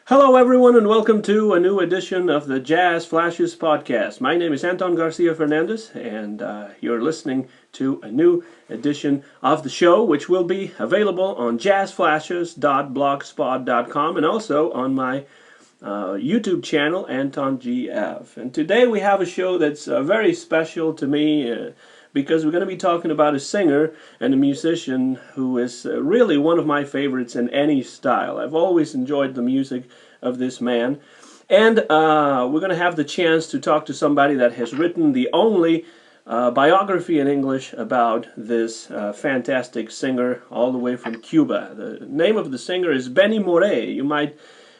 Hello, everyone, and welcome to a new edition of the Jazz Flashes podcast. My name is Anton Garcia Fernandez, and you're listening to a new edition of the show, which will be available on jazzflashes.blogspot.com and also on my YouTube channel, Anton GF. And today we have a show that's very special to me because we're going to be talking about a singer and a musician who is really one of my favorites in any style. I've always enjoyed the music of this man. And we're going to have the chance to talk to somebody that has written the only biography in English about this fantastic singer all the way from Cuba. The name of the singer is Benny Moré. You might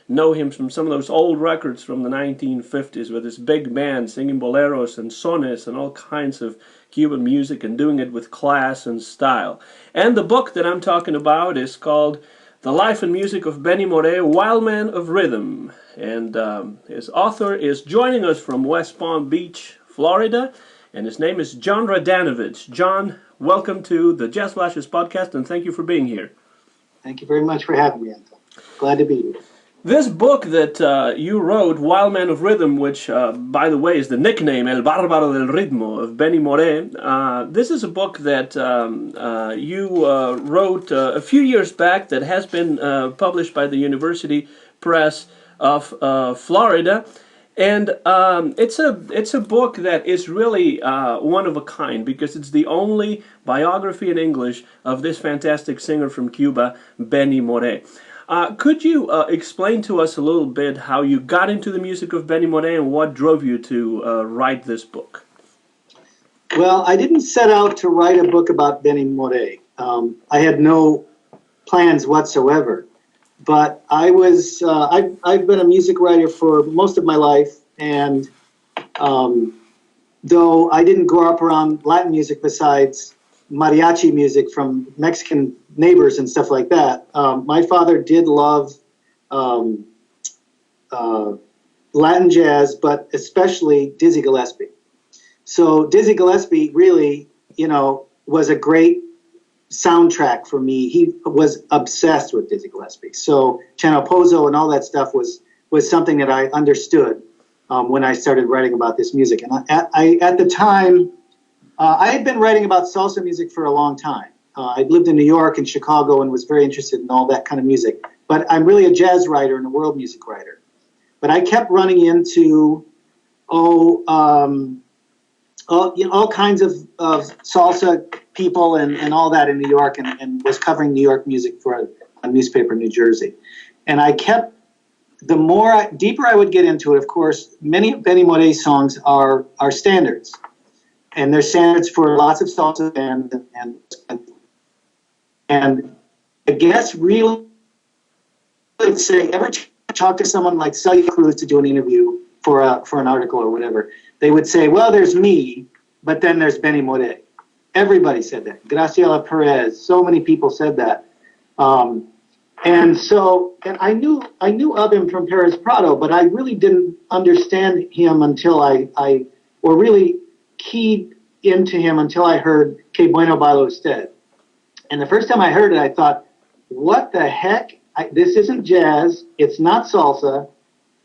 know him from some of those old records from the 1950s with his big band singing boleros and sones and all kinds of Cuban music and doing it with class and style. And the book that I'm talking about is called The Life and Music of Benny Moré, Wildman of Rhythm. And his author is joining us from West Palm Beach, Florida, and his name is John Radanovich. John, welcome to the Jazz Flashes podcast, and thank you for being here. Thank you very much for having me, Anton. Glad to be here. This book that you wrote, Wildman of Rhythm, which, by the way, is the nickname El Bárbaro del Ritmo of Benny Moré, this is a book that you wrote a few years back that has been published by the University Press of Florida. And it's a book that is really one of a kind because it's the only biography in English of this fantastic singer from Cuba, Benny Moré. Could you explain to us a little bit how you got into the music of Benny Moré and what drove you to write this book? Well, I didn't set out to write a book about Benny Moré. I had no plans whatsoever. But I've been a music writer for most of my life, and though I didn't grow up around Latin music besides mariachi music from Mexican neighbors and stuff like that, my father did love Latin jazz, but especially Dizzy Gillespie. So Dizzy Gillespie really, was a great soundtrack for me. He was obsessed with Dizzy Gillespie. So Chano Pozo and all that stuff was something that I understood when I started writing about this music. And at the time, I had been writing about salsa music for a long time. I'd lived in New York and Chicago and was very interested in all that kind of music. But I'm really a jazz writer and a world music writer. But I kept running into all kinds of salsa people and all that in New York, and was covering New York music for a newspaper in New Jersey. And I kept, deeper I would get into it, of course, many of Benny Moré's songs are standards. And they're standards for lots of salsa and I guess really, I'd say, ever talk to someone like Celia Cruz to do an interview for an article or whatever, they would say, well, there's me, but then there's Benny Moré. Everybody said that. Graciela Perez, so many people said that. And I knew of him from Paris Prado, but I really didn't understand him until or really keyed into him until I heard Que Bueno Baila Usted. And the first time I heard it, I thought, what the heck? This isn't jazz. It's not salsa.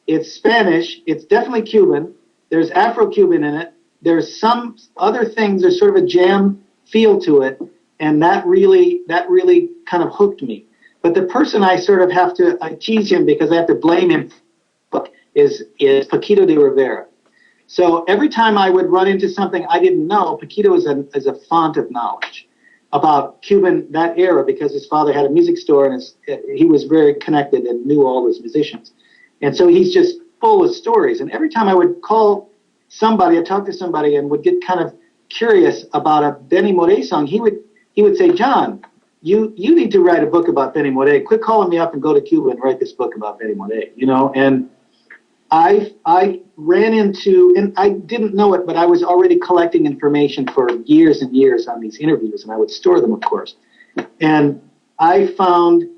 It's Spanish. It's definitely Cuban. There's Afro-Cuban in it. There's some other things. There's sort of a jam feel to it. And that really kind of hooked me. But the person I tease him because I have to blame him is Paquito de Rivera. So every time I would run into something I didn't know, Paquito is a font of knowledge about Cuban, that era, because his father had a music store and he was very connected and knew all those musicians. And so he's just full of stories. And every time I would call somebody, I'd talk to somebody and would get kind of curious about a Benny Moré song, he would say, John, you need to write a book about Benny Moré. Quit calling me up and go to Cuba and write this book about Benny Moré, and I ran into, and I didn't know it, but I was already collecting information for years and years on these interviews, and I would store them, of course. And I found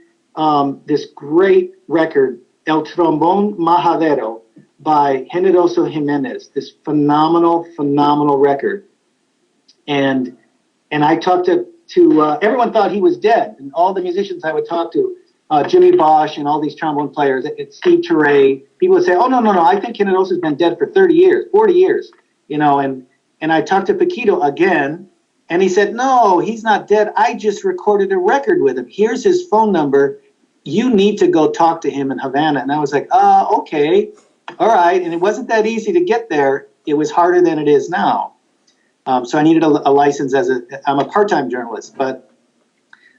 this great record, El Trombón Majadero, by Generoso Jimenez, this phenomenal record. And I talked to everyone thought he was dead, and all the musicians I would talk to Jimmy Bosch and all these trombone players, Steve Turre, people would say, oh, no, I think Ken Hinojosa's been dead for 30 years, 40 years, and I talked to Paquito again, and he said, no, he's not dead. I just recorded a record with him. Here's his phone number. You need to go talk to him in Havana. And I was like, okay, all right. And it wasn't that easy to get there. It was harder than it is now. So I needed a license I'm a part-time journalist, but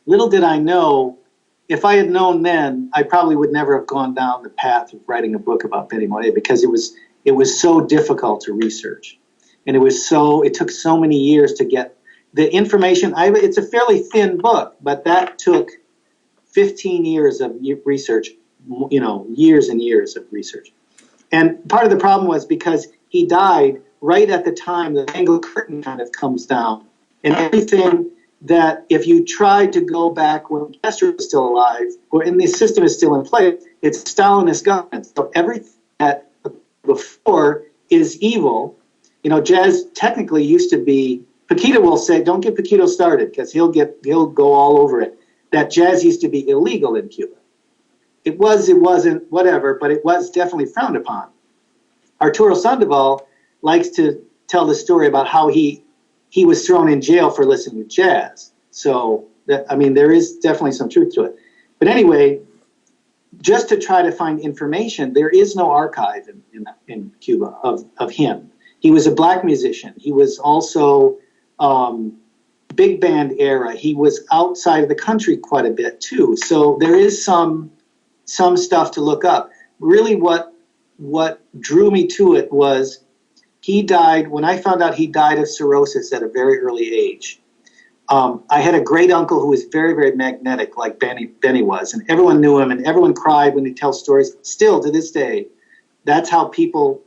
little did I know, if I had known then, I probably would never have gone down the path of writing a book about Benny Moré, because it was so difficult to research. And it took so many years to get the information. It's a fairly thin book, but that took 15 years of research, years and years of research. And part of the problem was because he died right at the time the Bengal curtain kind of comes down. And everything that, if you tried to go back when Castro was still alive, and the system is still in place, it's Stalinist government. So everything that before is evil. Jazz technically used to be, Paquito will say, don't get Paquito started, because he'll go all over it, that jazz used to be illegal in Cuba. It wasn't, whatever, but it was definitely frowned upon. Arturo Sandoval likes to tell the story about how he was thrown in jail for listening to jazz. So, there is definitely some truth to it. But anyway, just to try to find information, there is no archive in Cuba of him. He was a black musician. He was also big band era. He was outside of the country quite a bit too. So there is some stuff to look up. Really, what drew me to it was he died. When I found out he died of cirrhosis at a very early age, I had a great uncle who was very, very magnetic, like Benny was, and everyone knew him, and everyone cried when he tells stories. Still to this day, that's how people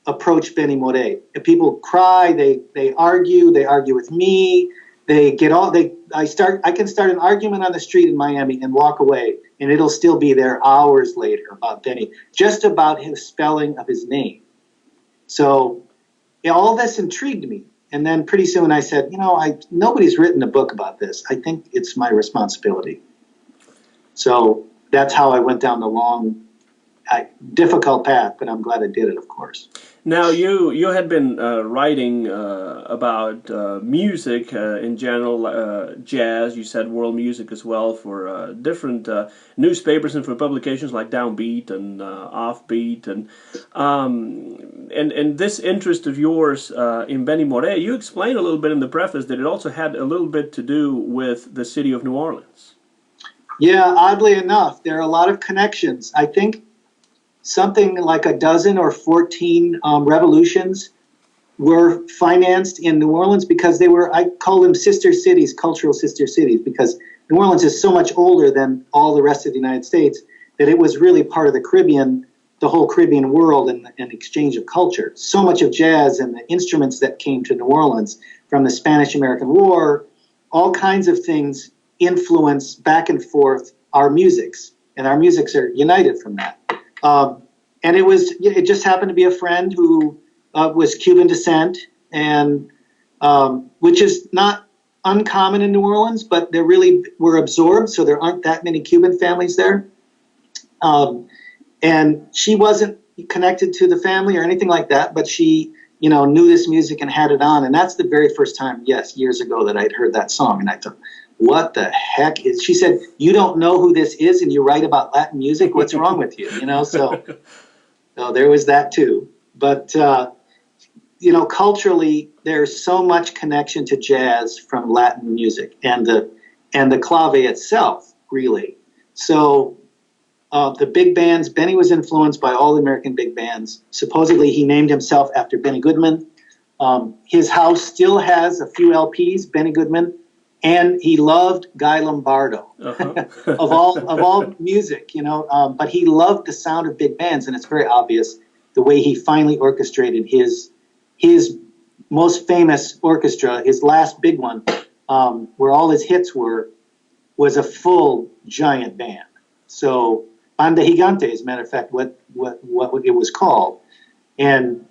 approach Benny Moré. If people cry, they argue with me. I can start an argument on the street in Miami and walk away, and it'll still be there hours later about Benny, just about his spelling of his name. So all this intrigued me. And then pretty soon I said, nobody's written a book about this. I think it's my responsibility. So that's how I went down the long, difficult path, but I'm glad I did it, of course. Now, you had been writing about music in general, jazz. You said world music as well, for different newspapers and for publications like Downbeat and Offbeat, and this interest of yours in Benny Moré. You explained a little bit in the preface that it also had a little bit to do with the city of New Orleans. Yeah, oddly enough, there are a lot of connections. I think something like a dozen or 14 revolutions were financed in New Orleans because they were, I call them sister cities, cultural sister cities, because New Orleans is so much older than all the rest of the United States that it was really part of the Caribbean, the whole Caribbean world and exchange of culture. So much of jazz and the instruments that came to New Orleans from the Spanish-American War, all kinds of things influence back and forth our musics, and our musics are united from that. And it just happened to be a friend who was Cuban descent, and which is not uncommon in New Orleans, but they really were absorbed, so there aren't that many Cuban families there. And she wasn't connected to the family or anything like that, but she, knew this music and had it on. And that's the very first time, years ago, that I'd heard that song. And I thought, what the heck is, she said, you don't know who this is and you write about Latin music? What's wrong with you? So there was that too. But, culturally, there's so much connection to jazz from Latin music and the clave itself, really. So the big bands, Benny was influenced by all the American big bands. Supposedly, he named himself after Benny Goodman. His house still has a few LPs, Benny Goodman. And he loved Guy Lombardo, of all music, but he loved the sound of big bands, and it's very obvious the way he finally orchestrated his most famous orchestra, his last big one, where all his hits was a full giant band. So Banda Gigante, as a matter of fact, what it was called, and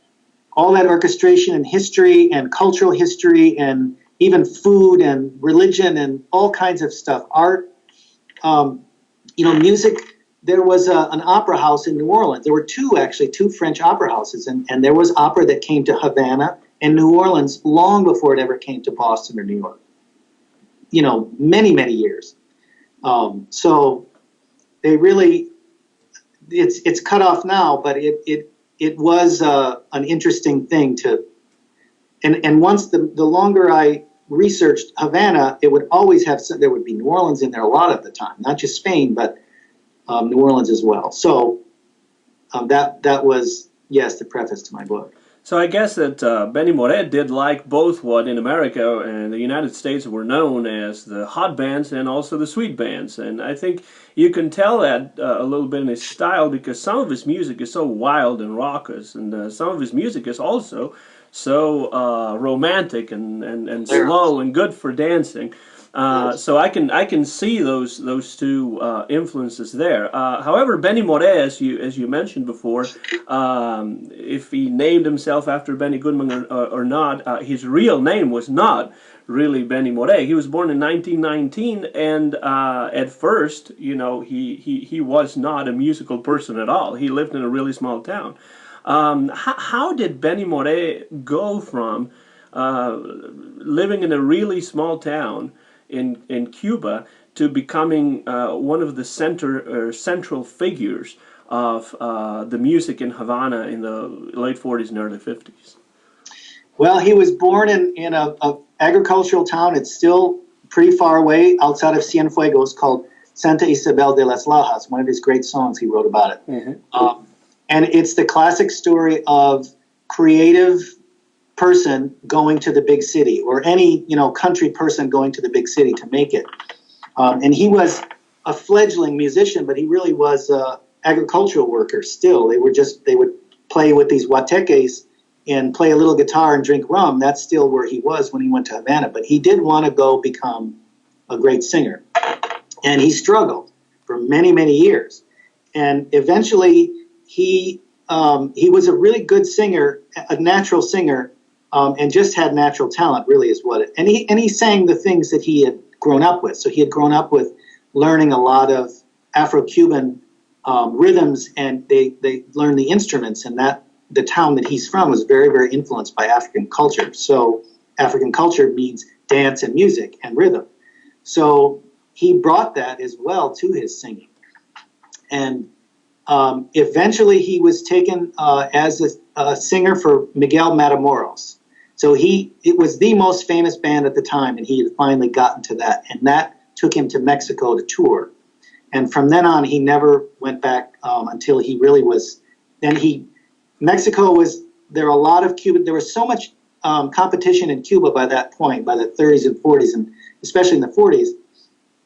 all that orchestration and history and cultural history and even food and religion and all kinds of stuff, art, music. There was an opera house in New Orleans. There were two French opera houses, and there was opera that came to Havana and New Orleans long before it ever came to Boston or New York. Many, many years. So they really, it's cut off now, but it was an interesting thing to, and once the longer I researched Havana, it would always have, there would be New Orleans in there a lot of the time, not just Spain, but New Orleans as well. So that was, yes, the preface to my book. So I guess that Benny Moré did like both what in America and the United States were known as the hot bands and also the sweet bands. And I think you can tell that a little bit in his style, because some of his music is so wild and raucous, and some of his music is also so romantic and slow and good for dancing. So I can see those two influences there. However, Benny Moré, as you mentioned before, if he named himself after Benny Goodman or not, his real name was not really Benny Moré. He was born in 1919, and at first, he was not a musical person at all. He lived in a really small town. How did Benny Moré go from living in a really small town in Cuba to becoming one of the central figures of the music in Havana in the late 40s and early 50s? Well, he was born in a agricultural town. It's still pretty far away outside of Cienfuegos, called Santa Isabel de las Lajas, one of his great songs he wrote about it. Mm-hmm. And it's the classic story of creative person going to the big city, or any country person going to the big city to make it. And he was a fledgling musician, but he really was an agricultural worker still. They would play with these huateques and play a little guitar and drink rum. That's still where he was when he went to Havana. But he did want to go become a great singer. And he struggled for many, many years. And eventually he was a really good singer, a natural singer, and just had natural talent, really, is what it. And he sang the things that he had grown up with. So he had grown up with learning a lot of Afro-Cuban rhythms, and they learned the instruments, and that the town that he's from was very, very influenced by African culture. So African culture means dance and music and rhythm. So he brought that as well to his singing. And eventually he was taken as a singer for Miguel Matamoros. So it was the most famous band at the time, and he had finally gotten to that. And that took him to Mexico to tour. And from then on, he never went back until he really was. Mexico was, there were a lot of Cuban, there was so much competition in Cuba by that point, by the 30s and 40s, and especially in the 40s,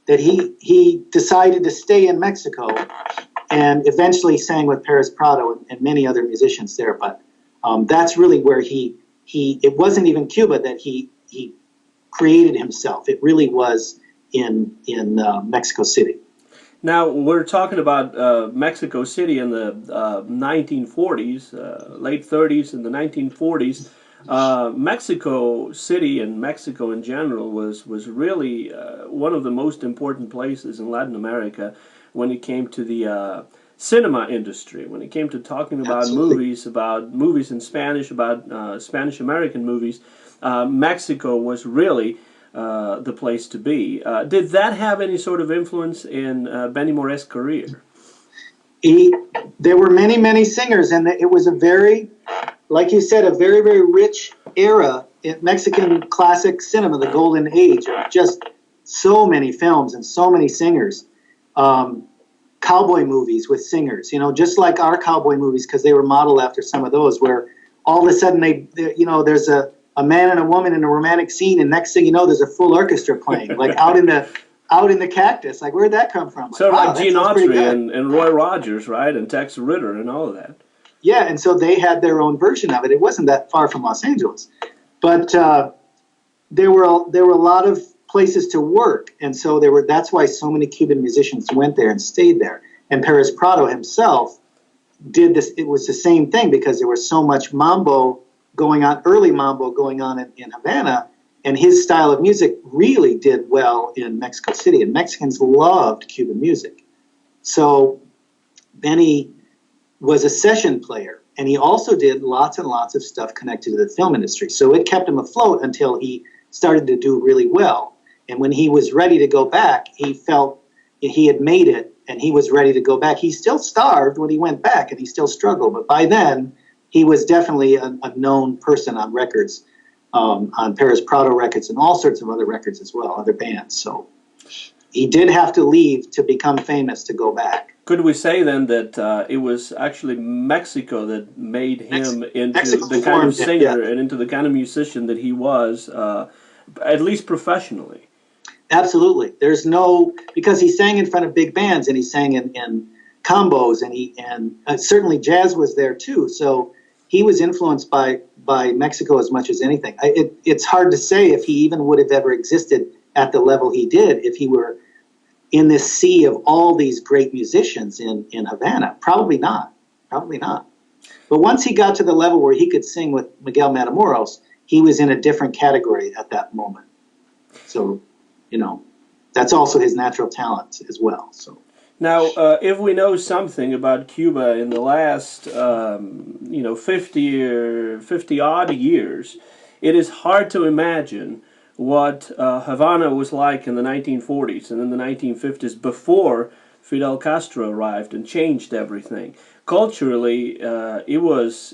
that he decided to stay in Mexico and eventually sang with Perez Prado and many other musicians there. But that's really where it wasn't even Cuba that he created himself. It really was in Mexico City. Now, we're talking about Mexico City in the 1940s, late 30s and the 1940s. Mexico City and Mexico in general was really one of the most important places in Latin America when it came to the cinema industry, when it came to talking about movies in Spanish, about Spanish-American movies. Mexico was really the place to be. Did that have any sort of influence in Benny Moré's career? There were many, many singers, and it was a very, like you said, a very, very rich era in Mexican classic cinema, the golden age of just so many films and so many singers. Cowboy movies with singers, just like our cowboy movies, because they were modeled after some of those, where all of a sudden there's a man and a woman in a romantic scene, and next thing you know, there's a full orchestra playing, like out in the cactus. Like, where'd that come from? So like Gene Autry and Roy Rogers, right, and Tex Ritter and all of that. Yeah, and so they had their own version of it. It wasn't that far from Los Angeles, but there were a lot of places to work, and so that's why so many Cuban musicians went there and stayed there. And Perez Prado himself did this. It was the same thing, because there was so much mambo going on, early mambo going on in Havana, and his style of music really did well in Mexico City, and Mexicans loved Cuban music. So Benny was a session player, and he also did lots and lots of stuff connected to the film industry. So it kept him afloat until he started to do really well. And when he was ready to go back, he felt he had made it, and he was ready to go back. He still starved when he went back, and he still struggled. But by then, he was definitely a known person on records, on Paris Prado records and all sorts of other records as well, other bands. So he did have to leave to become famous to go back. Could we say then that it was actually Mexico that made him into Mexico the kind of formed him, singer yeah. and into the kind of musician that he was, at least professionally? Absolutely. There's no, because he sang in front of big bands, and he sang in combos, and certainly jazz was there too. So he was influenced by Mexico as much as anything. It's hard to say if he even would have ever existed at the level he did if he were in this sea of all these great musicians in Havana. Probably not. Probably not. But once he got to the level where he could sing with Miguel Matamoros, he was in a different category at that moment. So, you know, that's also his natural talent as well. So now, if we know something about Cuba in the last, 50 odd years, it is hard to imagine what Havana was like in the 1940s and in the 1950s before Fidel Castro arrived and changed everything. Culturally, it was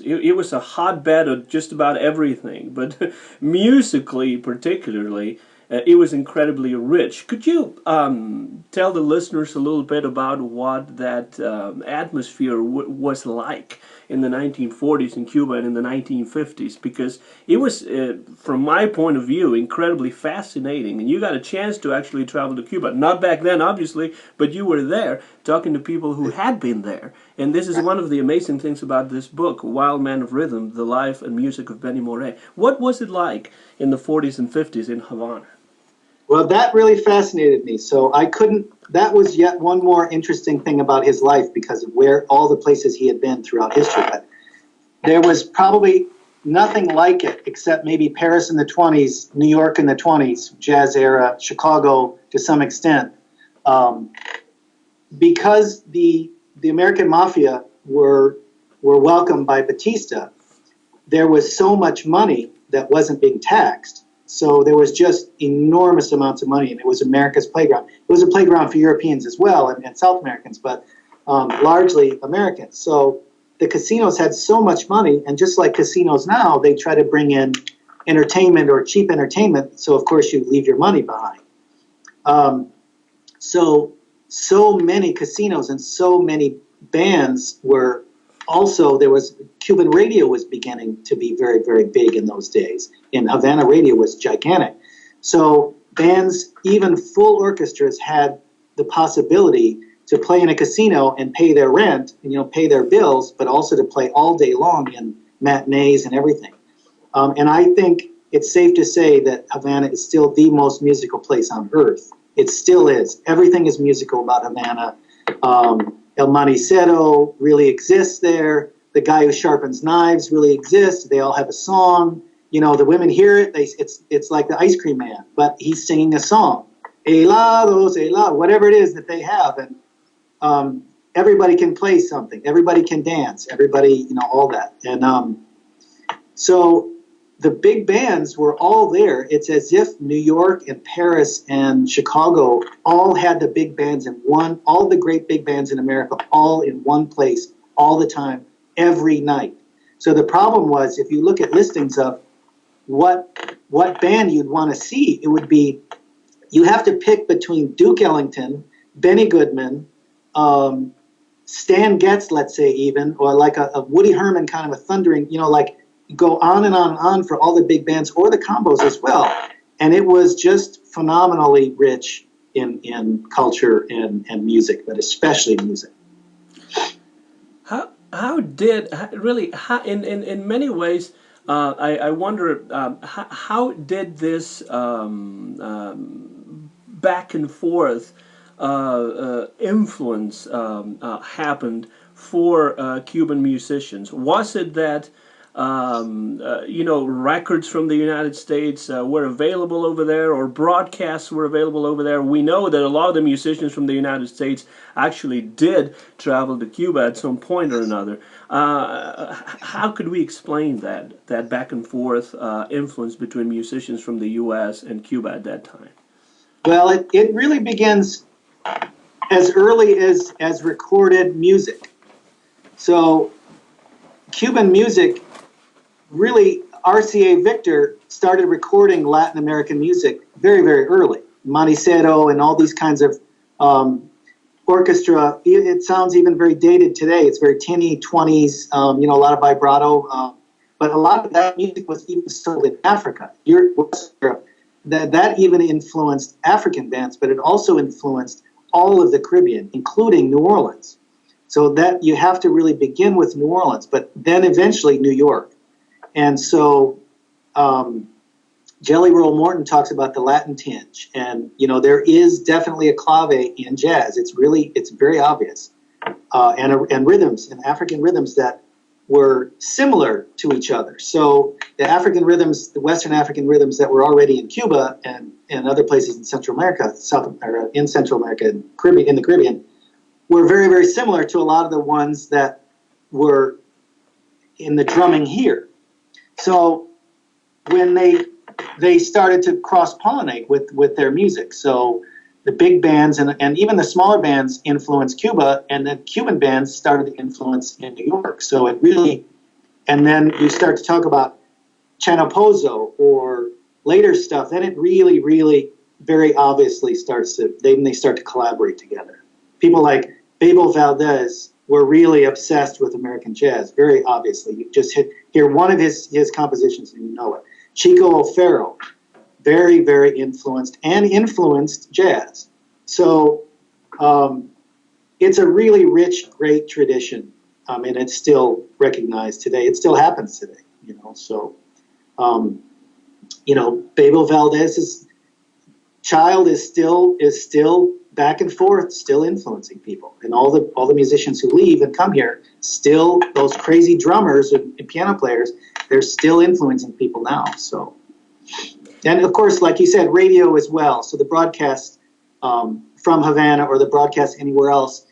a hotbed of just about everything, but musically, particularly, it was incredibly rich. Could you tell the listeners a little bit about what that atmosphere was like in the 1940s in Cuba and in the 1950s? Because it was, from my point of view, incredibly fascinating. And you got a chance to actually travel to Cuba. Not back then, obviously, but you were there talking to people who had been there. And this is one of the amazing things about this book, Wildman of Rhythm, The Life and Music of Benny Moré. What was it like in the 40s and 50s in Havana? well, that really fascinated me. So that was yet one more interesting thing about his life because of where all the places he had been throughout history. But there was probably nothing like it except maybe Paris in the 20s, New York in the 20s, jazz era, Chicago to some extent. Because the American mafia were welcomed by Batista, there was so much money that wasn't being taxed. So there was just enormous amounts of money, and it was America's playground. It was a playground for Europeans as well, and South Americans, but largely Americans. So the casinos had so much money, and just like casinos now, they try to bring in entertainment or cheap entertainment, so of course you leave your money behind. So many casinos and so many bands were also, there was Cuban radio was beginning to be very, very big in those days. And Havana radio was gigantic. So bands, even full orchestras, had the possibility to play in a casino and pay their rent, and pay their bills, but also to play all day long in matinees and everything. And I think it's safe to say that Havana is still the most musical place on earth. It still is. Everything is musical about Havana. El Manicero really exists there. The guy who sharpens knives really exists. They all have a song. The women hear it. It's like the ice cream man, but he's singing a song. Helados, helado, whatever it is that they have. And everybody can play something. Everybody can dance. Everybody, all that. And so the big bands were all there. It's as if New York and Paris and Chicago all had the big bands in one, all the great big bands in America, all in one place, all the time, every night. So the problem was, if you look at listings of what band you'd want to see, it would be, you have to pick between Duke Ellington, Benny Goodman, Stan Getz, let's say even, or like a Woody Herman kind of a thundering, like, go on and on and on for all the big bands or the combos as well. And it was just phenomenally rich in culture and music, but especially music. In many ways, I wonder how did this back and forth influence happened for Cuban musicians? Was it that records from the United States were available over there, or broadcasts were available over there. We know that a lot of the musicians from the United States actually did travel to Cuba at some point or another. How could we explain that back and forth influence between musicians from the U.S. and Cuba at that time? Well, it really begins as early as recorded music. So Cuban music, really, RCA Victor started recording Latin American music very, very early. Manicero and all these kinds of orchestra. It sounds even very dated today. It's very tinny, 20s, a lot of vibrato. But a lot of that music was even sold in Africa, West Europe. That even influenced African bands, but it also influenced all of the Caribbean, including New Orleans. So that you have to really begin with New Orleans, but then eventually New York. And so Jelly Roll Morton talks about the Latin tinge, and there is definitely a clave in jazz. It's very obvious, and rhythms and African rhythms that were similar to each other. So the African rhythms, the Western African rhythms that were already in Cuba and other places in Central America, in Central America and in the Caribbean, were very, very similar to a lot of the ones that were in the drumming here. So when they started to cross-pollinate with their music, so the big bands and even the smaller bands influenced Cuba, and the Cuban bands started to influence in New York. So it really, and then you start to talk about Chanopozo or later stuff, then it really, really very obviously they start to collaborate together. People like Bebo Valdez were really obsessed with American jazz, very obviously. You just hear one of his compositions and you know it. Chico O'Farrill, very, very influenced jazz. So it's a really rich, great tradition, and it's still recognized today. It still happens today, So, Bebo Valdez's child is still back and forth, still influencing people, and all the musicians who leave and come here, still those crazy drummers and piano players, they're still influencing people now. So. And of course, like you said, radio as well. So the broadcast from Havana or the broadcast anywhere else,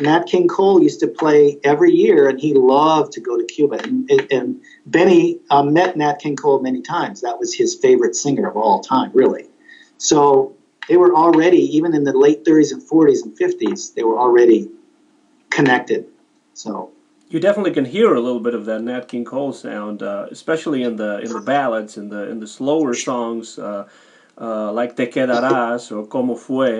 Nat King Cole used to play every year, and he loved to go to Cuba. And Benny met Nat King Cole many times. That was his favorite singer of all time, really. So they were already, even in the late 30s and 40s and 50s, they were already connected. So. You definitely can hear a little bit of that Nat King Cole sound, especially in the ballads, in the slower songs, like Te Quedarás or Como Fue,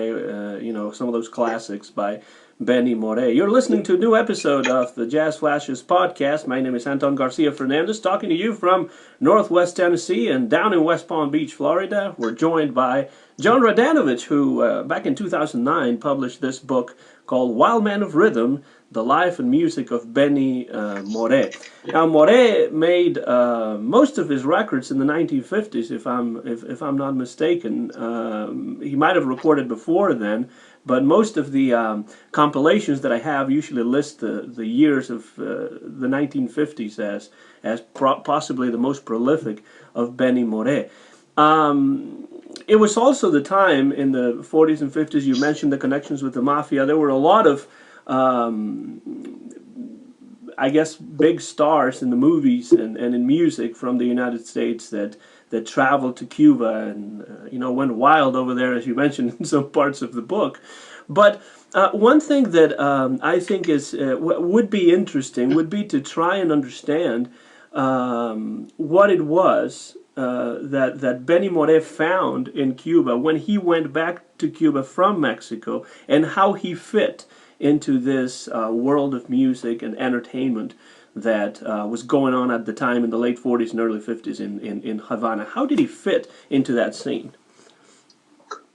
some of those classics by Benny Moré. You're listening to a new episode of the Jazz Flashes podcast. My name is Anton Garcia Fernandez, talking to you from Northwest Tennessee and down in West Palm Beach, Florida. We're joined by John Radanovich, who back in 2009 published this book called Wildman of Rhythm, The Life and Music of Benny Moré. Now, Moré made most of his records in the 1950s, if I'm not mistaken. He might have recorded before then, but most of the compilations that I have usually list the years of the 1950s as possibly the most prolific of Benny Moré. It was also the time in the 40s and 50s, you mentioned the connections with the mafia. There were a lot of big stars in the movies and in music from the United States that traveled to Cuba and went wild over there, as you mentioned in some parts of the book. But one thing that I think would be interesting would be to try and understand what it was that Benny Moré found in Cuba when he went back to Cuba from Mexico, and how he fit into this world of music and entertainment that was going on at the time in the late 40s and early 50s in Havana. How did he fit into that scene?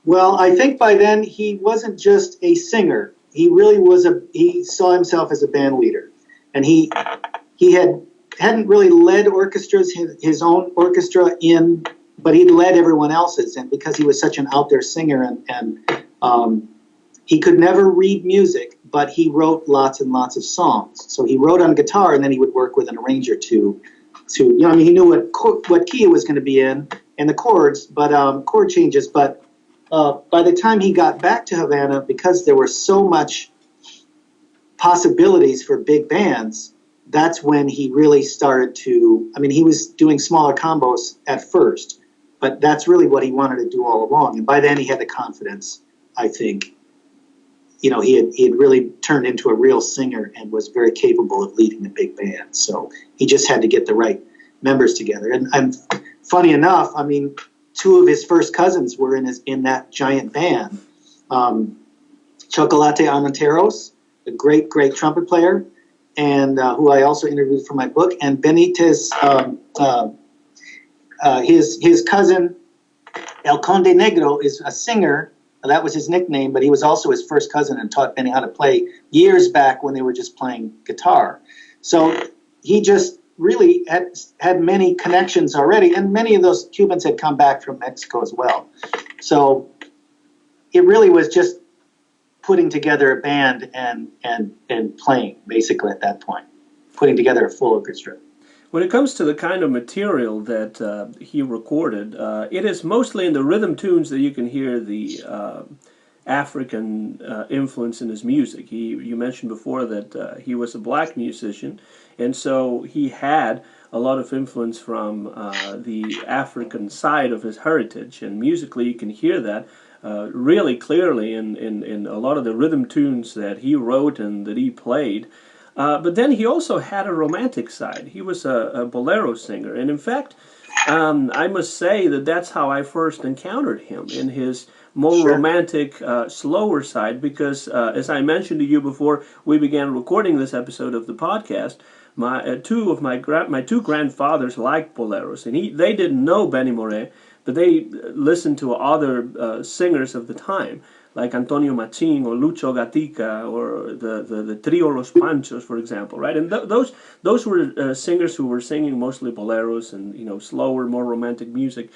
Well, I think by then he wasn't just a singer. He really he saw himself as a band leader. And he hadn't really led orchestras, his own orchestra but he led everyone else's. And because he was such an out there singer and he could never read music, but he wrote lots and lots of songs. So he wrote on guitar, and then he would work with an arranger to I mean, he knew what key it was going to be in and the chords, but chord changes. But by the time he got back to Havana, because there were so much possibilities for big bands, that's when he really started to, I mean, he was doing smaller combos at first, but that's really what he wanted to do all along. And by then he had the confidence, I think. He had really turned into a real singer and was very capable of leading the big band. So he just had to get the right members together. And funny enough, I mean, two of his first cousins were in that giant band. Chocolate Armenteros, a great trumpet player, and who I also interviewed for my book, and Benitez, his cousin El Conde Negro is a singer. That was his nickname, but he was also his first cousin and taught Benny how to play years back when they were just playing guitar. So he just really had many connections already, and many of those Cubans had come back from Mexico as well. So it really was just putting together a band and playing, basically, at that point, putting together a full orchestra. When it comes to the kind of material that he recorded, it is mostly in the rhythm tunes that you can hear the African influence in his music. You mentioned before that he was a black musician, and so he had a lot of influence from the African side of his heritage, and musically you can hear that really clearly in a lot of the rhythm tunes that he wrote and that he played. But then he also had a romantic side. He was a bolero singer. And in fact, I must say that that's how I first encountered him, in his more romantic, slower side, because as I mentioned to you before we began recording this episode of the podcast, my two grandfathers liked boleros, and they didn't know Benny Moré, but they listened to other singers of the time, like Antonio Machín or Lucho Gatica or the Trio Los Panchos, for example, right? And those were singers who were singing mostly boleros and slower, more romantic music.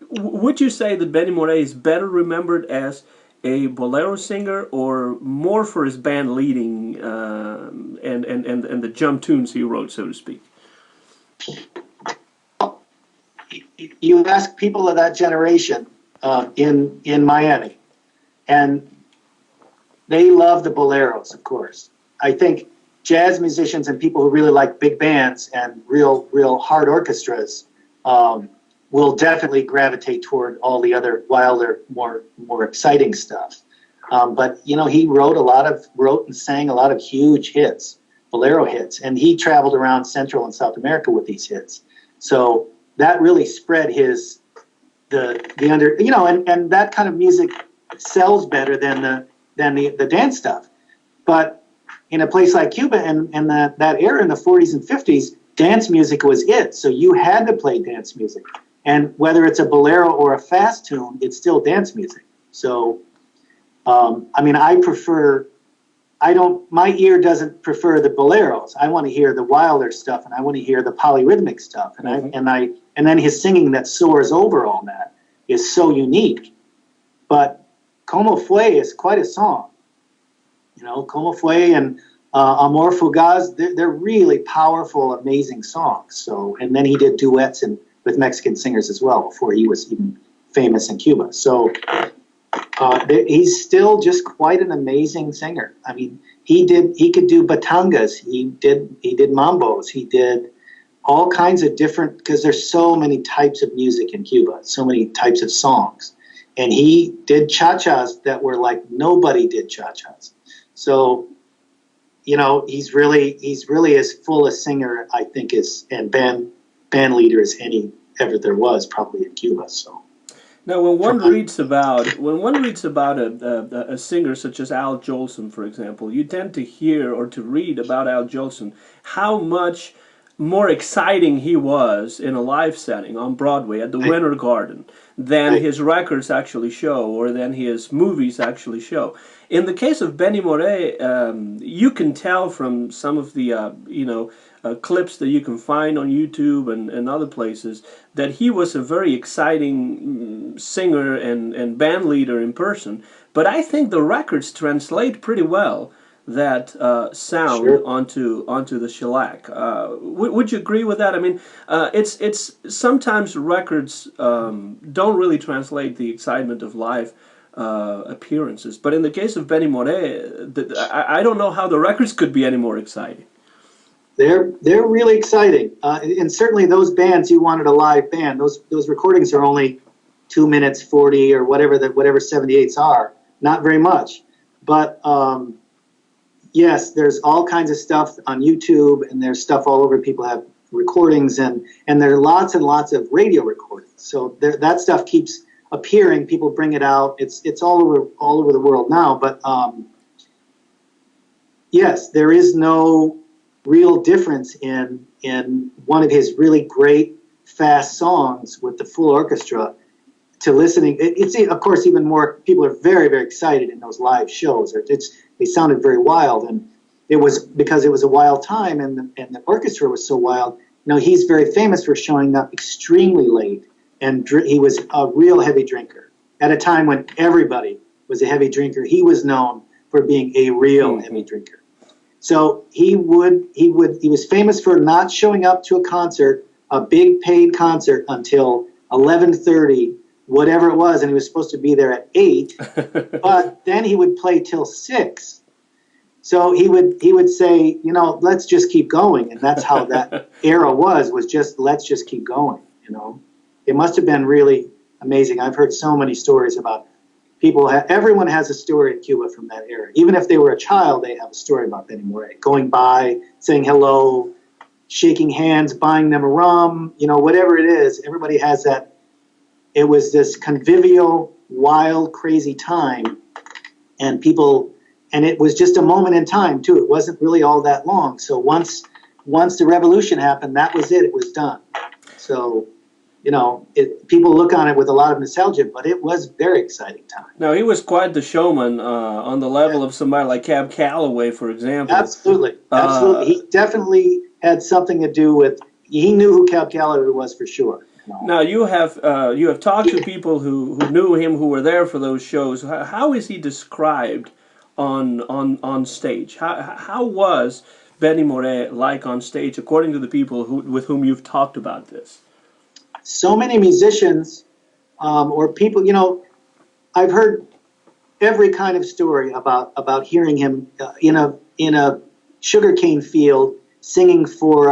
Would you say that Benny Moré is better remembered as a bolero singer, or more for his band leading and the jump tunes he wrote, so to speak? You ask people of that generation in Miami, and they love the boleros, of course. I think jazz musicians and people who really like big bands and real hard orchestras will definitely gravitate toward all the other wilder, more exciting stuff. But he wrote and sang a lot of huge hits, bolero hits, and he traveled around Central and South America with these hits. So that really spread and that kind of music sells better than the dance stuff. But in a place like Cuba and that era in the 40s and 50s, dance music was it. So you had to play dance music. And whether it's a bolero or a fast tune, it's still dance music. So, my ear doesn't prefer the boleros. I want to hear the wilder stuff, and I want to hear the polyrhythmic stuff. And then his singing that soars over all that is so unique. But Como Fue is quite a song. Como Fue and Amor Fugaz, they're really powerful, amazing songs. So, and then he did duets with Mexican singers as well before he was even famous in Cuba. So he's still just quite an amazing singer. I mean, he could do batangas, he did mambos, he did all kinds of different, because there's so many types of music in Cuba, so many types of songs. And he did cha-chas that were like nobody did cha-chas. So, he's really as full a singer, I think, and band leader as any ever there was, probably in Cuba. So now, when one reads about a singer such as Al Jolson, for example, you tend to hear or to read about Al Jolson how much more exciting he was in a live setting on Broadway at the Winter Garden than his records actually show, or than his movies actually show. In the case of Benny Moré, you can tell from some of the clips that you can find on YouTube and other places that he was a very exciting singer and band leader in person. But I think the records translate pretty well that sound Sure. onto the shellac. Would you agree with that? I mean, it's sometimes records don't really translate the excitement of live appearances, but in the case of Benny Moré, I don't know how the records could be any more exciting. They're really exciting, and certainly those bands, you wanted a live band. Those recordings are only 2 minutes 40 or whatever 78s are. Not very much, but yes, there's all kinds of stuff on YouTube, and there's stuff all over. People have recordings, and there are lots and lots of radio recordings. So that stuff keeps appearing. People bring it out. It's all over the world now. But yes, there is no real difference in one of his really great fast songs with the full orchestra to listening. It's of course even more. People are very, very excited in those live shows. They sounded very wild, and it was because it was a wild time, and the orchestra was so wild. You know, he's very famous for showing up extremely late, and he was a real heavy drinker. At a time when everybody was a heavy drinker, he was known for being a real heavy drinker. So he was famous for not showing up to a concert, a big paid concert, until 11:30, whatever it was, and he was supposed to be there at 8. But then he would play till 6. So he would say, you know, let's just keep going, and that's how that era was just let's just keep going. You know, it must have been really amazing. I've heard so many stories about people. Everyone has a story in Cuba from that era. Even if they were a child, they have a story about Benny Moré. Going by, saying hello, shaking hands, buying them a rum, you know, whatever it is. Everybody has that. It was this convivial, wild, crazy time, and it was just a moment in time too. It wasn't really all that long. So once the revolution happened, that was it. It was done. So, you know, people look on it with a lot of nostalgia, but it was a very exciting time. Now, he was quite the showman on the level of somebody like Cab Calloway, for example. Absolutely. He definitely had something to do with. He knew who Cab Calloway was for sure. Now, you have talked to people who knew him, who were there for those shows. How is he described on stage? How was Benny Moré like on stage, according to the people with whom you've talked about this? So many musicians or people, you know, I've heard every kind of story about hearing him in a sugarcane field singing for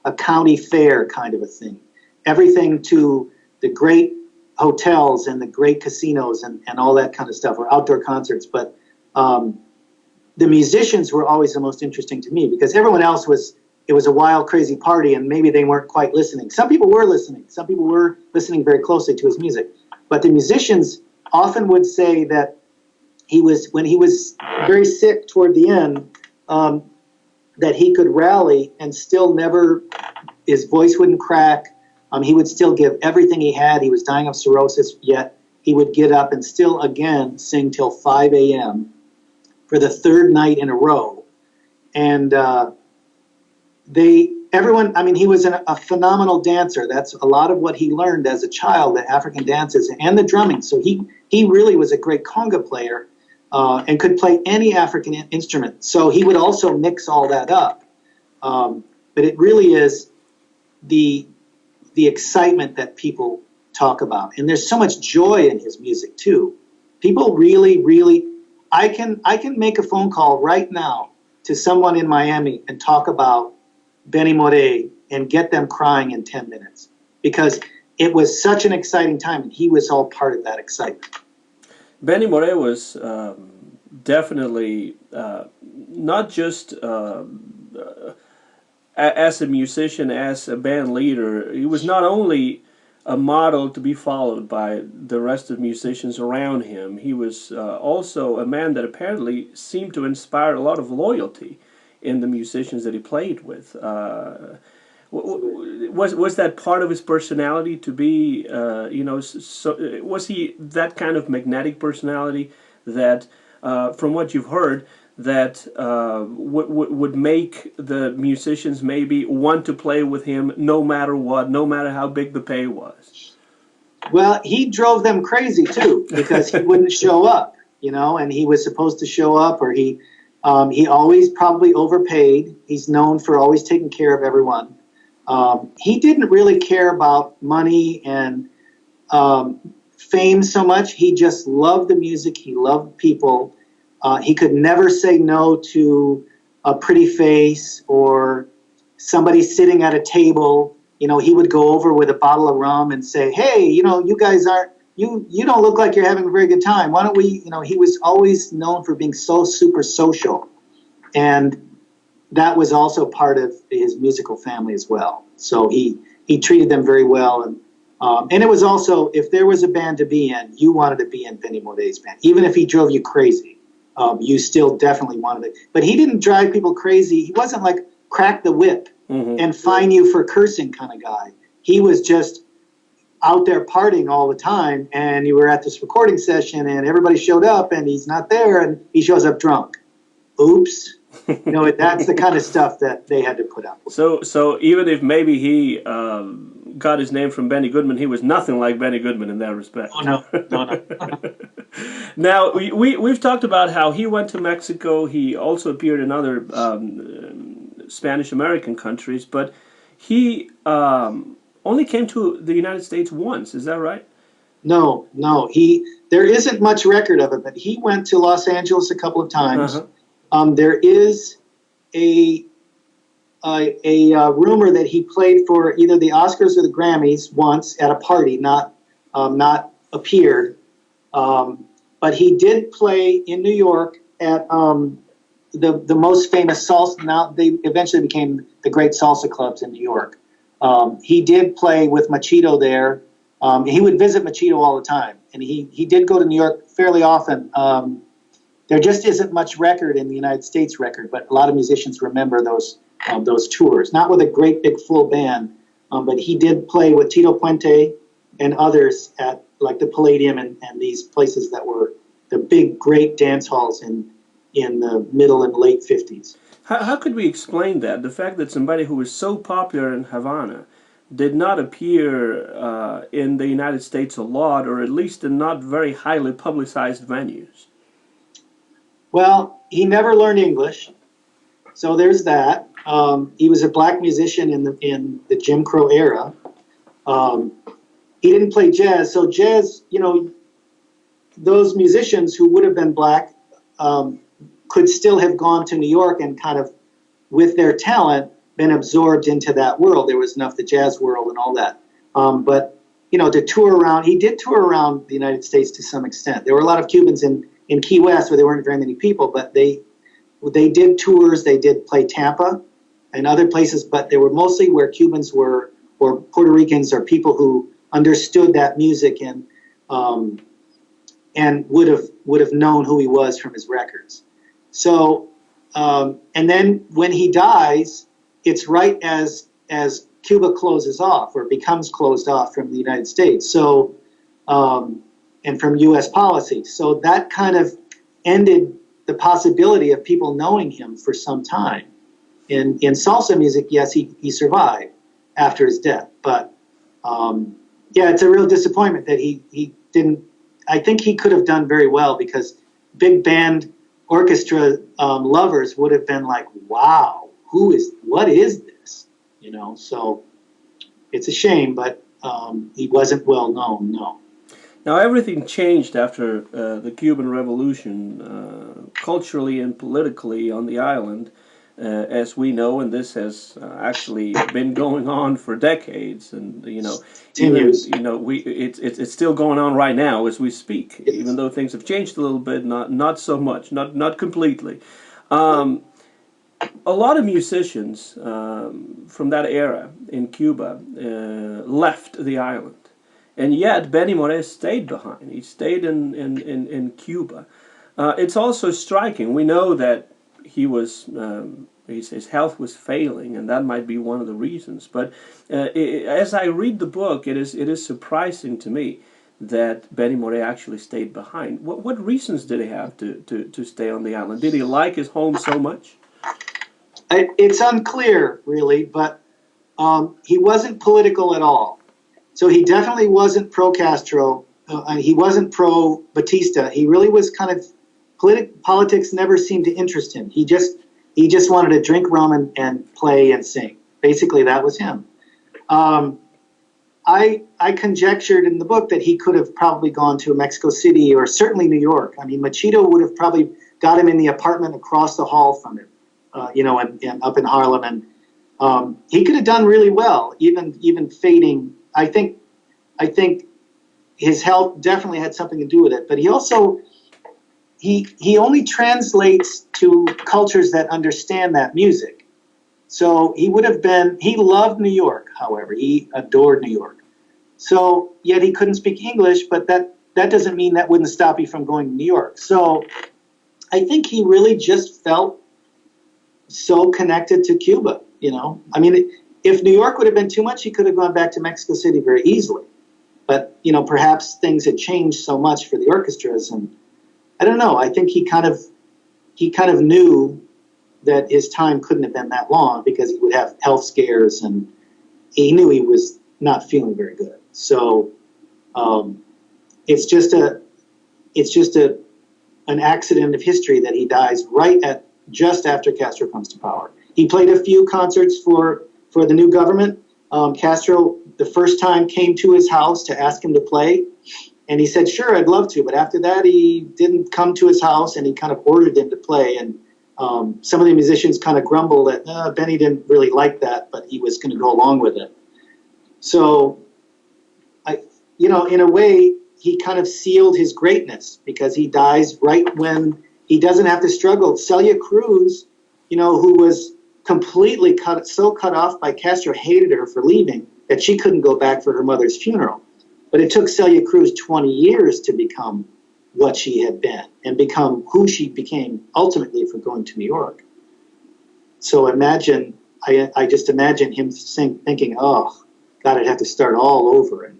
a county fair kind of a thing. Everything to the great hotels and the great casinos and all that kind of stuff, or outdoor concerts. But the musicians were always the most interesting to me, because everyone else it was a wild, crazy party, and maybe they weren't quite listening. Some people were listening. Some people were listening very closely to his music. But the musicians often would say that when he was very sick toward the end, that he could rally and still his voice wouldn't crack. He would still give everything he had. He was dying of cirrhosis, yet he would get up and still again sing till 5 a.m. for the third night in a row. And he was a phenomenal dancer. That's a lot of what he learned as a child, the African dances and the drumming. So he really was a great conga player and could play any African instrument. So he would also mix all that up. But it really is the excitement that people talk about. And there's so much joy in his music too. People really, really, I can make a phone call right now to someone in Miami and talk about Benny Moré and get them crying in 10 minutes, because it was such an exciting time, and he was all part of that excitement. Benny Moré was definitely not just as a musician, as a band leader. He was not only a model to be followed by the rest of musicians around him. He was also a man that apparently seemed to inspire a lot of loyalty in the musicians that he played with. Was that part of his personality to be, was he that kind of magnetic personality that, from what you've heard, that would make the musicians maybe want to play with him no matter what, no matter how big the pay was? Well, he drove them crazy too, because he wouldn't show up, and he was supposed to show up, or he He always probably overpaid. He's known for always taking care of everyone. He didn't really care about money and fame so much. He just loved the music. He loved people. He could never say no to a pretty face or somebody sitting at a table. He would go over with a bottle of rum and say, "Hey, you guys aren't, you don't look like you're having a very good time. Why don't we?" He was always known for being so super social, and that was also part of his musical family as well. So he treated them very well, and it was also, if there was a band to be in, you wanted to be in Benny Moré's band, even if he drove you crazy. You still definitely wanted it. But he didn't drive people crazy. He wasn't like crack the whip and fine you for cursing kind of guy. He was just out there partying all the time, and you were at this recording session and everybody showed up and he's not there and he shows up drunk. Oops. That's the kind of stuff that they had to put up with. So even if maybe he got his name from Benny Goodman, he was nothing like Benny Goodman in that respect. Oh, no. Now, we've talked about how he went to Mexico. He also appeared in other Spanish-American countries, but he only came to the United States once. Is that right? No. There isn't much record of it, but he went to Los Angeles a couple of times. There is a rumor that he played for either the Oscars or the Grammys once at a party, not appeared. But he did play in New York at the most famous salsa. Now they eventually became the great salsa clubs in New York. He did play with Machito there. He would visit Machito all the time, and he did go to New York fairly often. There just isn't much record in the United States record, but a lot of musicians remember those tours. Not with a great big full band, but he did play with Tito Puente and others at like the Palladium and these places that were the big great dance halls in the middle and late 50s. How could we explain that? The fact that somebody who was so popular in Havana did not appear in the United States a lot, or at least in not very highly publicized venues? Well, he never learned English, so there's that. He was a black musician in the Jim Crow era. He didn't play jazz, so jazz, those musicians who would have been black could still have gone to New York and kind of, with their talent, been absorbed into that world. There was enough the jazz world and all that. But to tour around, he did tour around the United States to some extent. There were a lot of Cubans in Key West where there weren't very many people, but they did tours. They did play Tampa and other places, but they were mostly where Cubans were, or Puerto Ricans, or people who understood that music and would have known who he was from his records. So, and then when he dies, it's right as Cuba closes off or becomes closed off from the United States. So, and from U.S. policy. So that kind of ended the possibility of people knowing him for some time. In salsa music, yes, he survived after his death. But, it's a real disappointment that he didn't. I think he could have done very well, because big band orchestra lovers would have been like, wow, what is this? So it's a shame, but he wasn't well known, no. Now, everything changed after the Cuban Revolution, culturally and politically on the island, as we know, and this has actually been going on for decades, and it's still going on right now as we speak, even though things have changed a little bit, not so much, not completely. A lot of musicians from that era in Cuba left the island. And yet, Benny Moré stayed behind. He stayed in Cuba. It's also striking. We know that he was his health was failing, and that might be one of the reasons. But as I read the book, it is surprising to me that Benny Moré actually stayed behind. What reasons did he have to stay on the island? Did he like his home so much? It's unclear, really, but he wasn't political at all. So he definitely wasn't pro-Castro. He wasn't pro-Batista. He really was kind of politics never seemed to interest him. He just wanted to drink rum and play and sing. Basically, that was him. I conjectured in the book that he could have probably gone to Mexico City or certainly New York. I mean, Machito would have probably got him in the apartment across the hall from him, and up in Harlem, and he could have done really well, even fading. I think his health definitely had something to do with it, but he also he only translates to cultures that understand that music. So he loved New York, however. He adored New York. So yet he couldn't speak English, but that doesn't mean that wouldn't stop you from going to New York. So I think he really just felt so connected to Cuba, I mean, if New York would have been too much, he could have gone back to Mexico City very easily. But, perhaps things had changed so much for the orchestras, and I don't know. I think he kind of knew that his time couldn't have been that long because he would have health scares, and he knew he was not feeling very good. So it's just an accident of history that he dies just after Castro comes to power. He played a few concerts for the new government. Castro, the first time, came to his house to ask him to play, and he said, "Sure, I'd love to." But after that, he didn't come to his house, and he kind of ordered him to play. And some of the musicians kind of grumbled that Benny didn't really like that, but he was going to go along with it. So, in a way, he kind of sealed his greatness because he dies right when he doesn't have to struggle. Celia Cruz, who was completely cut off by Castro, hated her for leaving, that she couldn't go back for her mother's funeral. But it took Celia Cruz 20 years to become what she had been and become who she became ultimately for going to New York. So I just imagine him thinking, oh, God, I'd have to start all over and,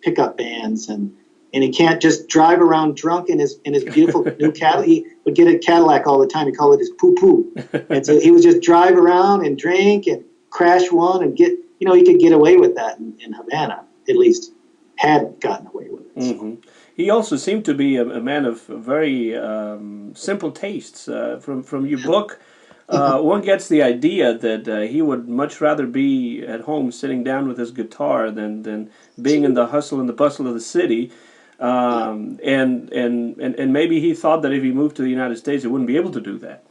pick up bands and he can't just drive around drunk in his beautiful new Cadillac. He would get a Cadillac all the time. He called it his poo-poo. And so he would just drive around and drink and crash one and he could get away with that in Havana, at least had gotten away with it. Mm-hmm. He also seemed to be a man of very simple tastes. From your book, one gets the idea that he would much rather be at home sitting down with his guitar than being in the hustle and the bustle of the city. And maybe he thought that if he moved to the United States, he wouldn't be able to do that.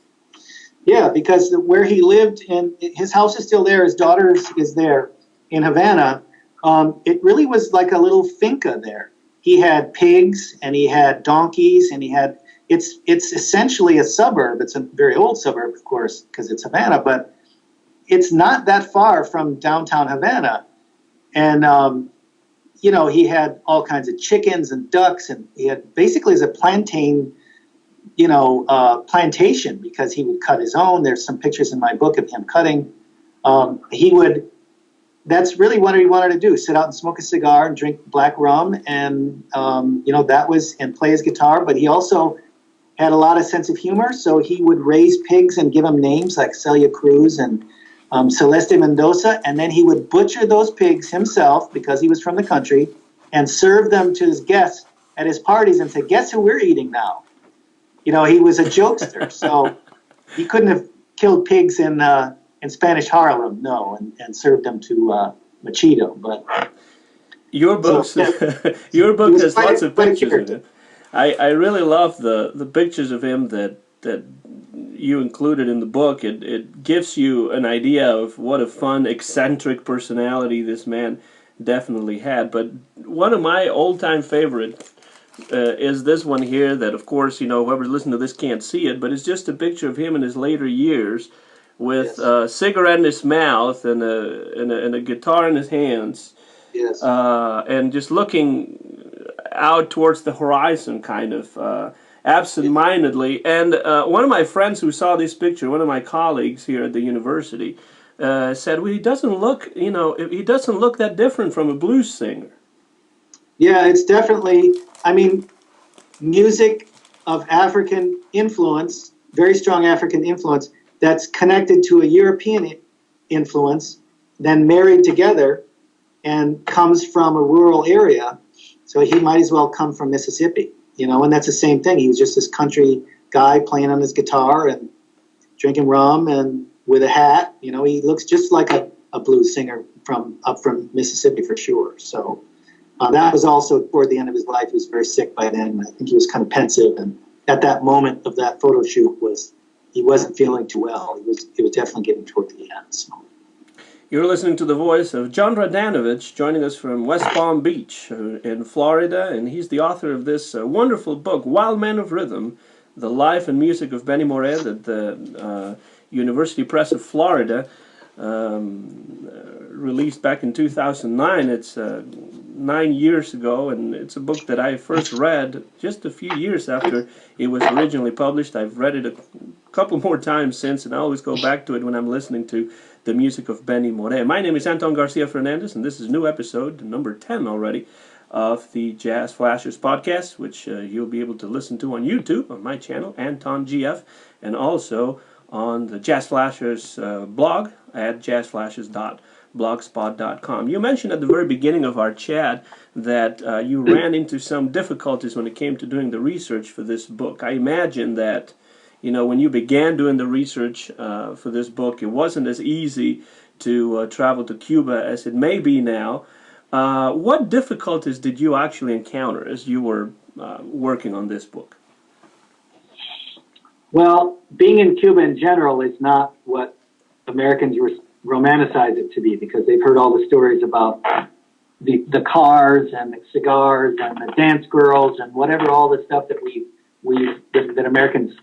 Yeah, because where he lived, and his house is still there, his daughter is there in Havana. It really was like a little finca there. He had pigs and he had donkeys and it's essentially a suburb. It's a very old suburb, of course, because it's Havana, but it's not that far from downtown Havana. And, he had all kinds of chickens and ducks, and he had basically as a plantation because he would cut his own. There's some pictures in my book of him cutting. That's really what he wanted to do, sit out and smoke a cigar and drink black rum and, and play his guitar. But he also had a lot of sense of humor, so he would raise pigs and give them names like Celia Cruz and Celeste Mendoza, and then he would butcher those pigs himself because he was from the country and serve them to his guests at his parties and say, "Guess who we're eating now?" He was a jokester, so he couldn't have killed pigs in Spanish Harlem, no, and served them to Machito. But your book has lots of pictures in it. I really love the pictures of him that you included in the book. It gives you an idea of what a fun, eccentric personality this man definitely had. But one of my old-time favorites is this one here that, of course, whoever's listening to this can't see it, but it's just a picture of him in his later years with a cigarette in his mouth and a guitar in his hands. Yes. And just looking out towards the horizon, kind of absent-mindedly. And one of my friends who saw this picture, one of my colleagues here at the university, said, "Well, he doesn't look that different from a blues singer." Yeah, it's definitely. Music of African influence, very strong African influence, that's connected to a European influence, then married together, and comes from a rural area. So he might as well come from Mississippi, and that's the same thing. He was just this country guy playing on his guitar and drinking rum and with a hat. You know, he looks just like a blues singer from Mississippi for sure. So that was also toward the end of his life. He was very sick by then. I think he was kind of pensive, and at that moment of that photo shoot he wasn't feeling too well. He was definitely getting toward the end. So. You're listening to the voice of John Radanovich, joining us from West Palm Beach in Florida, and he's the author of this wonderful book, Wildman of Rhythm, The Life and Music of Benny Moré, that the University Press of Florida released back in 2009. It's 9 years ago, and it's a book that I first read just a few years after it was originally published. I've read it a couple more times since, and I always go back to it when I'm listening to the music of Benny Moré. My name is Anton Garcia Fernandez, and this is a new episode, number 10 already, of the Jazz Flashers podcast, which you'll be able to listen to on YouTube, on my channel, Anton GF, and also on the Jazz Flashers blog at jazzflashers.blogspot.com. You mentioned at the very beginning of our chat that you ran into some difficulties when it came to doing the research for this book. I imagine that, you know, when you began doing the research for this book, it wasn't as easy to travel to Cuba as it may be now. What difficulties did you actually encounter as you were working on this book? Well, being in Cuba in general is not what Americans romanticize it to be, because they've heard all the stories about the cars and the cigars and the dance girls and whatever, all the stuff that that Americans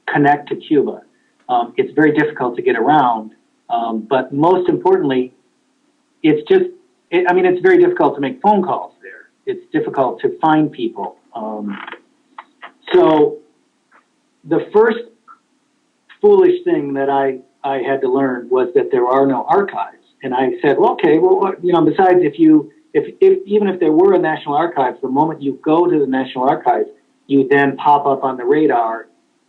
connect to Cuba. It's very difficult to get around, but most importantly, it's very difficult to make phone calls there. It's difficult to find people. So the first foolish thing that I had to learn was that there are no archives. And I said, well, okay, well, you know, besides, even if there were a National Archives, the moment you go to the National Archives, you then pop up on the radar,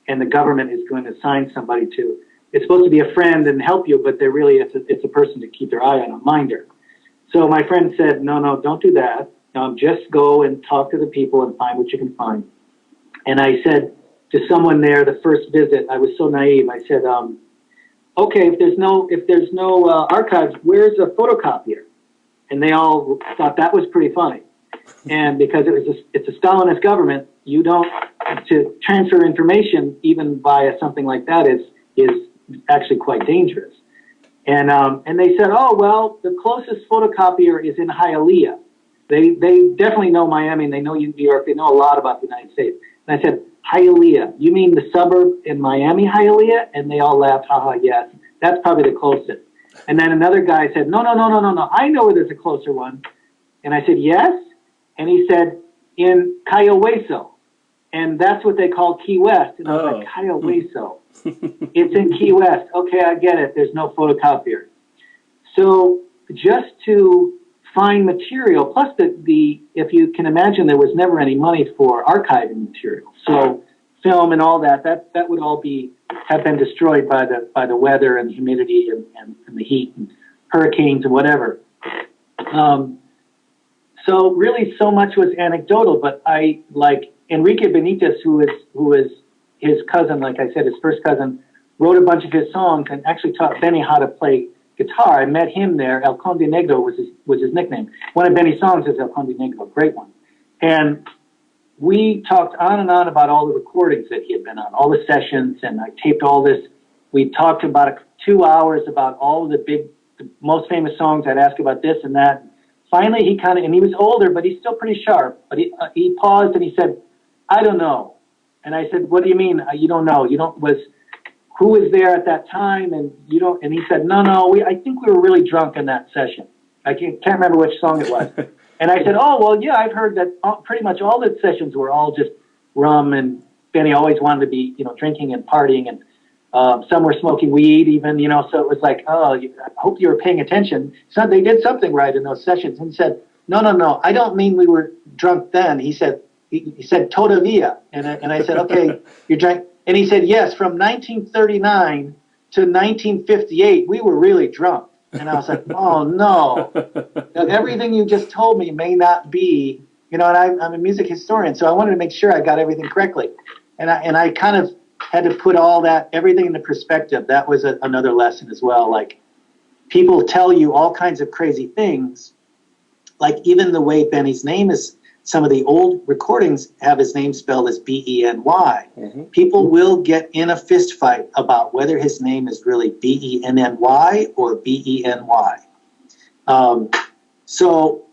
and the government is going to assign somebody to. It's supposed to be a friend and help you, but it's a person to keep their eye on, a minder. So my friend said, no, don't do that. Just go and talk to the people and find what you can find. And I said to someone there, the first visit, I was so naive. I said, okay, if there's no archives, where's a photocopier? And they all thought that was pretty funny. And because it's a Stalinist government, you don't, to transfer information even via something like that is actually quite dangerous. And they said, oh, well, the closest photocopier is in Hialeah. They definitely know Miami, and they know New York. They know a lot about the United States. And I said, Hialeah, you mean the suburb in Miami, Hialeah? And they all laughed, haha, yes, that's probably the closest. And then another guy said, no, I know where there's a closer one. And I said, yes? And he said, in Cayo Hueso. And that's what they call Key West. And I was like, Cayo Hueso. It's in Key West. Okay, I get it. There's no photocopier. So just to find material, plus if you can imagine, there was never any money for archiving material. So film and all that would all have been destroyed by the weather and humidity and the heat and hurricanes and whatever. So really, so much was anecdotal. But I like Enrique Benitez, who is his cousin, like I said, his first cousin, wrote a bunch of his songs and actually taught Benny how to play guitar. I met him there. El Conde Negro was his nickname. One of Benny's songs is El Conde Negro, great one. And we talked on and on about all the recordings that he had been on, all the sessions, and I taped all this. We talked about 2 hours about all the most famous songs. I'd ask about this and that. Finally, and he was older, but he's still pretty sharp. But he paused and he said, I don't know. And I said, what do you mean? You don't know? Who was there at that time? And you don't, and he said, no, I think we were really drunk in that session. I can't remember which song it was. And I said, oh, well, yeah, I've heard that pretty much all the sessions were all just rum, and Benny always wanted to be, drinking and partying, and some were smoking weed even, so it was like, oh, I hope you were paying attention. So they did something right in those sessions. And he said, no, I don't mean we were drunk then. He said todavía. And I said, okay, you're drunk. And he said, yes, from 1939 to 1958, we were really drunk. And I was like, oh, no. Now, everything you just told me may not be, and I'm a music historian, so I wanted to make sure I got everything correctly. I kind of had to put everything into perspective. That was another lesson as well. Like, people tell you all kinds of crazy things, like even the way Benny's name is. Some of the old recordings have his name spelled as B-E-N-Y. Mm-hmm. People will get in a fist fight about whether his name is really B-E-N-N-Y or B-E-N-Y. So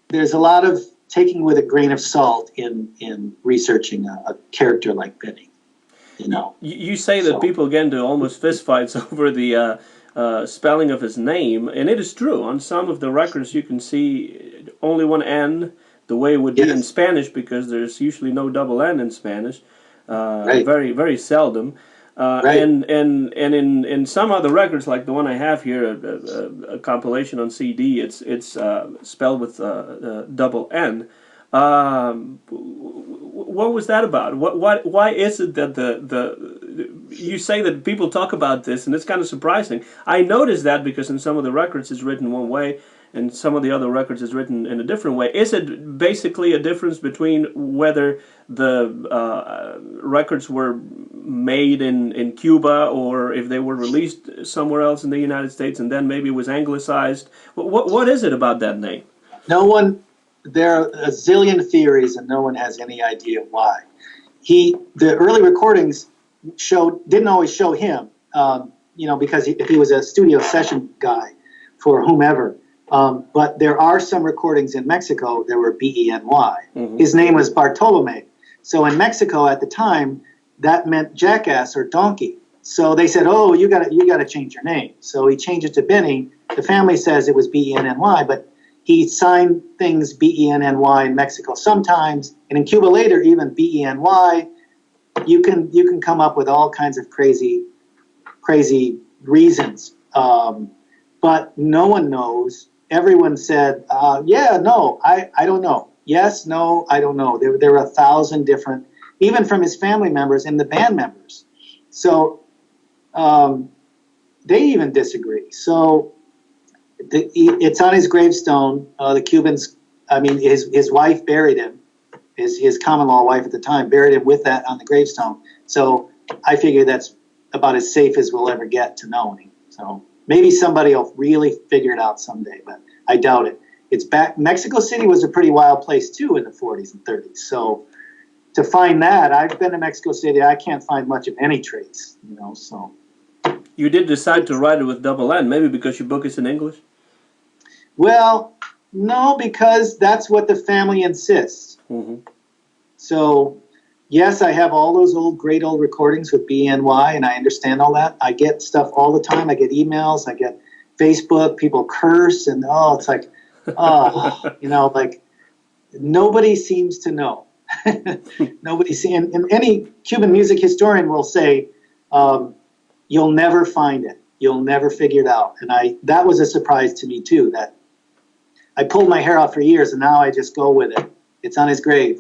there's a lot of taking with a grain of salt in researching a character like Benny. You say that people get into almost fist fights over the spelling of his name, and it is true. On some of the records you can see only one N, the way it would be in Spanish, because there's usually no double N in Spanish, right. Very, very seldom. Right. And in some other records, like the one I have here, a compilation on CD, it's spelled with double N. What was that about? Why is it that you say that people talk about this, and it's kind of surprising. I noticed that because in some of the records it's written one way, and some of the other records is written in a different way. Is it basically a difference between whether the records were made in Cuba or if they were released somewhere else in the United States and then maybe it was anglicized? What is it about that name? There are a zillion theories and no one has any idea why. The early recordings didn't always show him, because if he was a studio session guy for whomever. But there are some recordings in Mexico that were B-E-N-Y. Mm-hmm. His name was Bartolome. So in Mexico at the time, that meant jackass or donkey. So they said, "Oh, you got to change your name." So he changed it to Benny. The family says it was B-E-N-N-Y, but he signed things B-E-N-N-Y in Mexico sometimes, and in Cuba later even B-E-N-Y. You can come up with all kinds of crazy reasons, but no one knows. Everyone said, no, I don't know. Yes, no, I don't know. There were 1,000 different, even from his family members and the band members. So they even disagree. So it's on his gravestone. The Cubans, his wife buried him. His common law wife at the time buried him with that on the gravestone. So I figure that's about as safe as we'll ever get to knowing him. So maybe somebody will really figure it out someday, but I doubt it. It's back. Mexico City was a pretty wild place too in the 40s and 30s. So to find that, I've been to Mexico City. I can't find much of any trace, So you did decide to write it with double N, maybe because your book is in English. Well, no, because that's what the family insists. Mm-hmm. So, yes, I have all those great old recordings with BNY, and I understand all that. I get stuff all the time. I get emails. I get Facebook. People curse, and it's like, like nobody seems to know. Nobody and any Cuban music historian will say, you'll never find it. You'll never figure it out. And that was a surprise to me too. That I pulled my hair out for years, and now I just go with it. It's on his grave.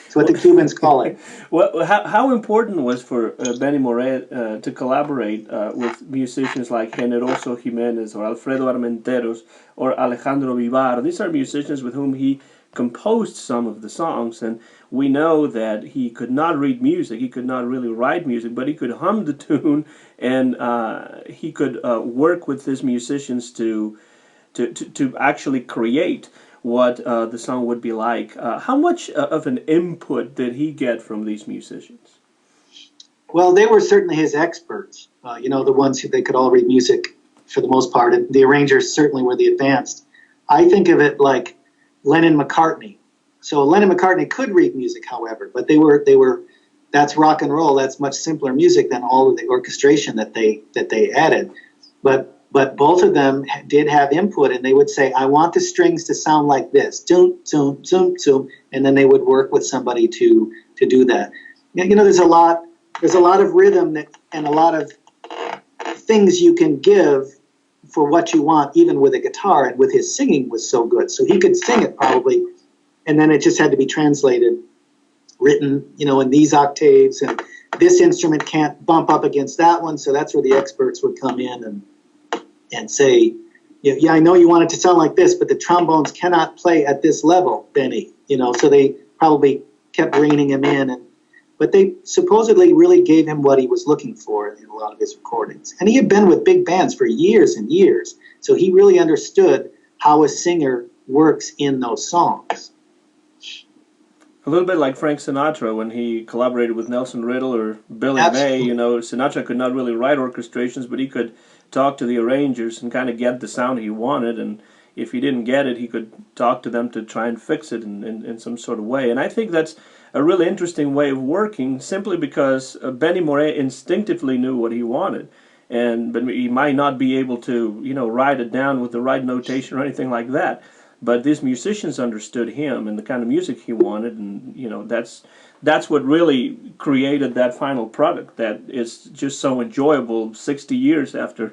It's what the Cubans call it. Well, how important was for Benny Moré to collaborate with musicians like Generoso Jiménez or Alfredo Armenteros or Alejandro Vivar? These are musicians with whom he composed some of the songs, and we know that he could not read music. He could not really write music, but he could hum the tune, and he could work with his musicians to actually create what the song would be like. How much of an input did he get from these musicians? Well, they were certainly his experts. The ones who they could all read music for the most part. And the arrangers certainly were the advanced. I think of it like Lennon-McCartney. So Lennon-McCartney could read music, however, but they were. That's rock and roll. That's much simpler music than all of the orchestration that they added. But both of them did have input, and they would say, "I want the strings to sound like this, doom, doom, doom, doom," and then they would work with somebody to do that. There's a lot of rhythm and a lot of things you can give for what you want, even with a guitar. And with his singing was so good, so he could sing it probably, and then it just had to be translated, written, in these octaves, and this instrument can't bump up against that one, so that's where the experts would come in and say, yeah, I know you want it to sound like this, but the trombones cannot play at this level, Benny. So they probably kept reining him in. but they supposedly really gave him what he was looking for in a lot of his recordings. And he had been with big bands for years and years, so he really understood how a singer works in those songs. A little bit like Frank Sinatra when he collaborated with Nelson Riddle or Billy May. Absolutely. You know, Sinatra could not really write orchestrations, but he could talk to the arrangers and kind of get the sound he wanted. And if he didn't get it, he could talk to them to try and fix it in some sort of way. And I think that's a really interesting way of working, simply because Benny Moré instinctively knew what he wanted. But he might not be able to, you know, write it down with the right notation or anything like that. But these musicians understood him and the kind of music he wanted, and you know that's what really created that final product that is just so enjoyable 60 years after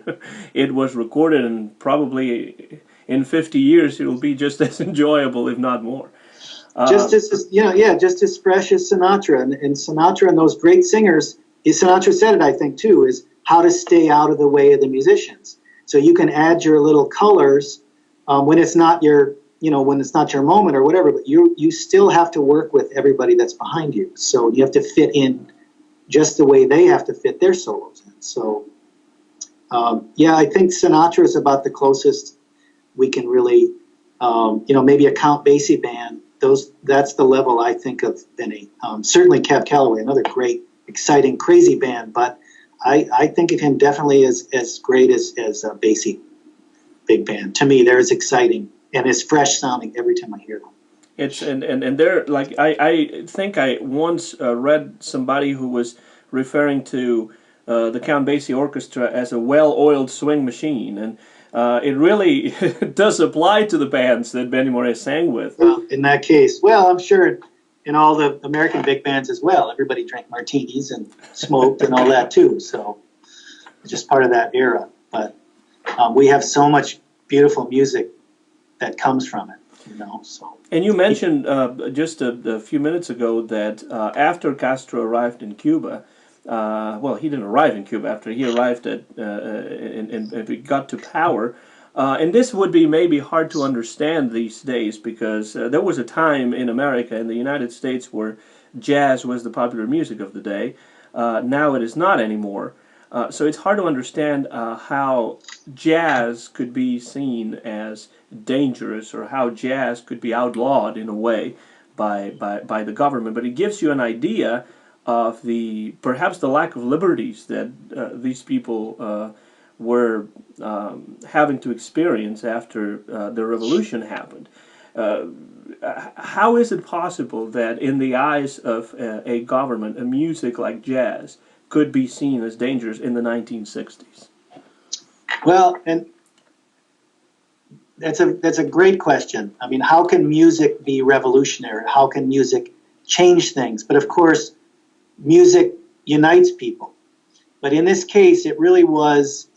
it was recorded, and probably in 50 years it will be just as enjoyable, if not more. Just as just as fresh as Sinatra, and Sinatra and those great singers. Sinatra said it, I think, too, is how to stay out of the way of the musicians. So you can add your little colors when it's not your, when it's not your moment or whatever, but you still have to work with everybody that's behind you. So you have to fit in just the way they have to fit their solos in. So I think Sinatra is about the closest we can really, maybe a Count Basie band. That's the level I think of Benny. Certainly Cab Calloway, another great, exciting, crazy band, but I think of him definitely as great as Basie big band. To me, they're as exciting and as fresh sounding every time I hear them. It's and they're like, I think I once read somebody who was referring to the Count Basie Orchestra as a well-oiled swing machine, and it really does apply to the bands that Benny Moré sang with. Well, in that case, I'm sure in all the American big bands as well, everybody drank martinis and smoked and all that too. So it's just part of that era. But we have so much beautiful music that comes from it, So. And you mentioned just a few minutes ago that after Castro arrived in Cuba, he didn't arrive in Cuba. After he arrived and he got to power, and this would be maybe hard to understand these days, because there was a time in America, in the United States, where jazz was the popular music of the day. Now it is not anymore. So it's hard to understand how jazz could be seen as dangerous, or how jazz could be outlawed in a way by the government. But it gives you an idea of perhaps the lack of liberties that these people were having to experience after the revolution happened. How is it possible that in the eyes of a government, a music like jazz could be seen as dangerous in the 1960s? Well, and that's a great question. I mean, how can music be revolutionary? How can music change things? But of course, music unites people. But in this case, it really was,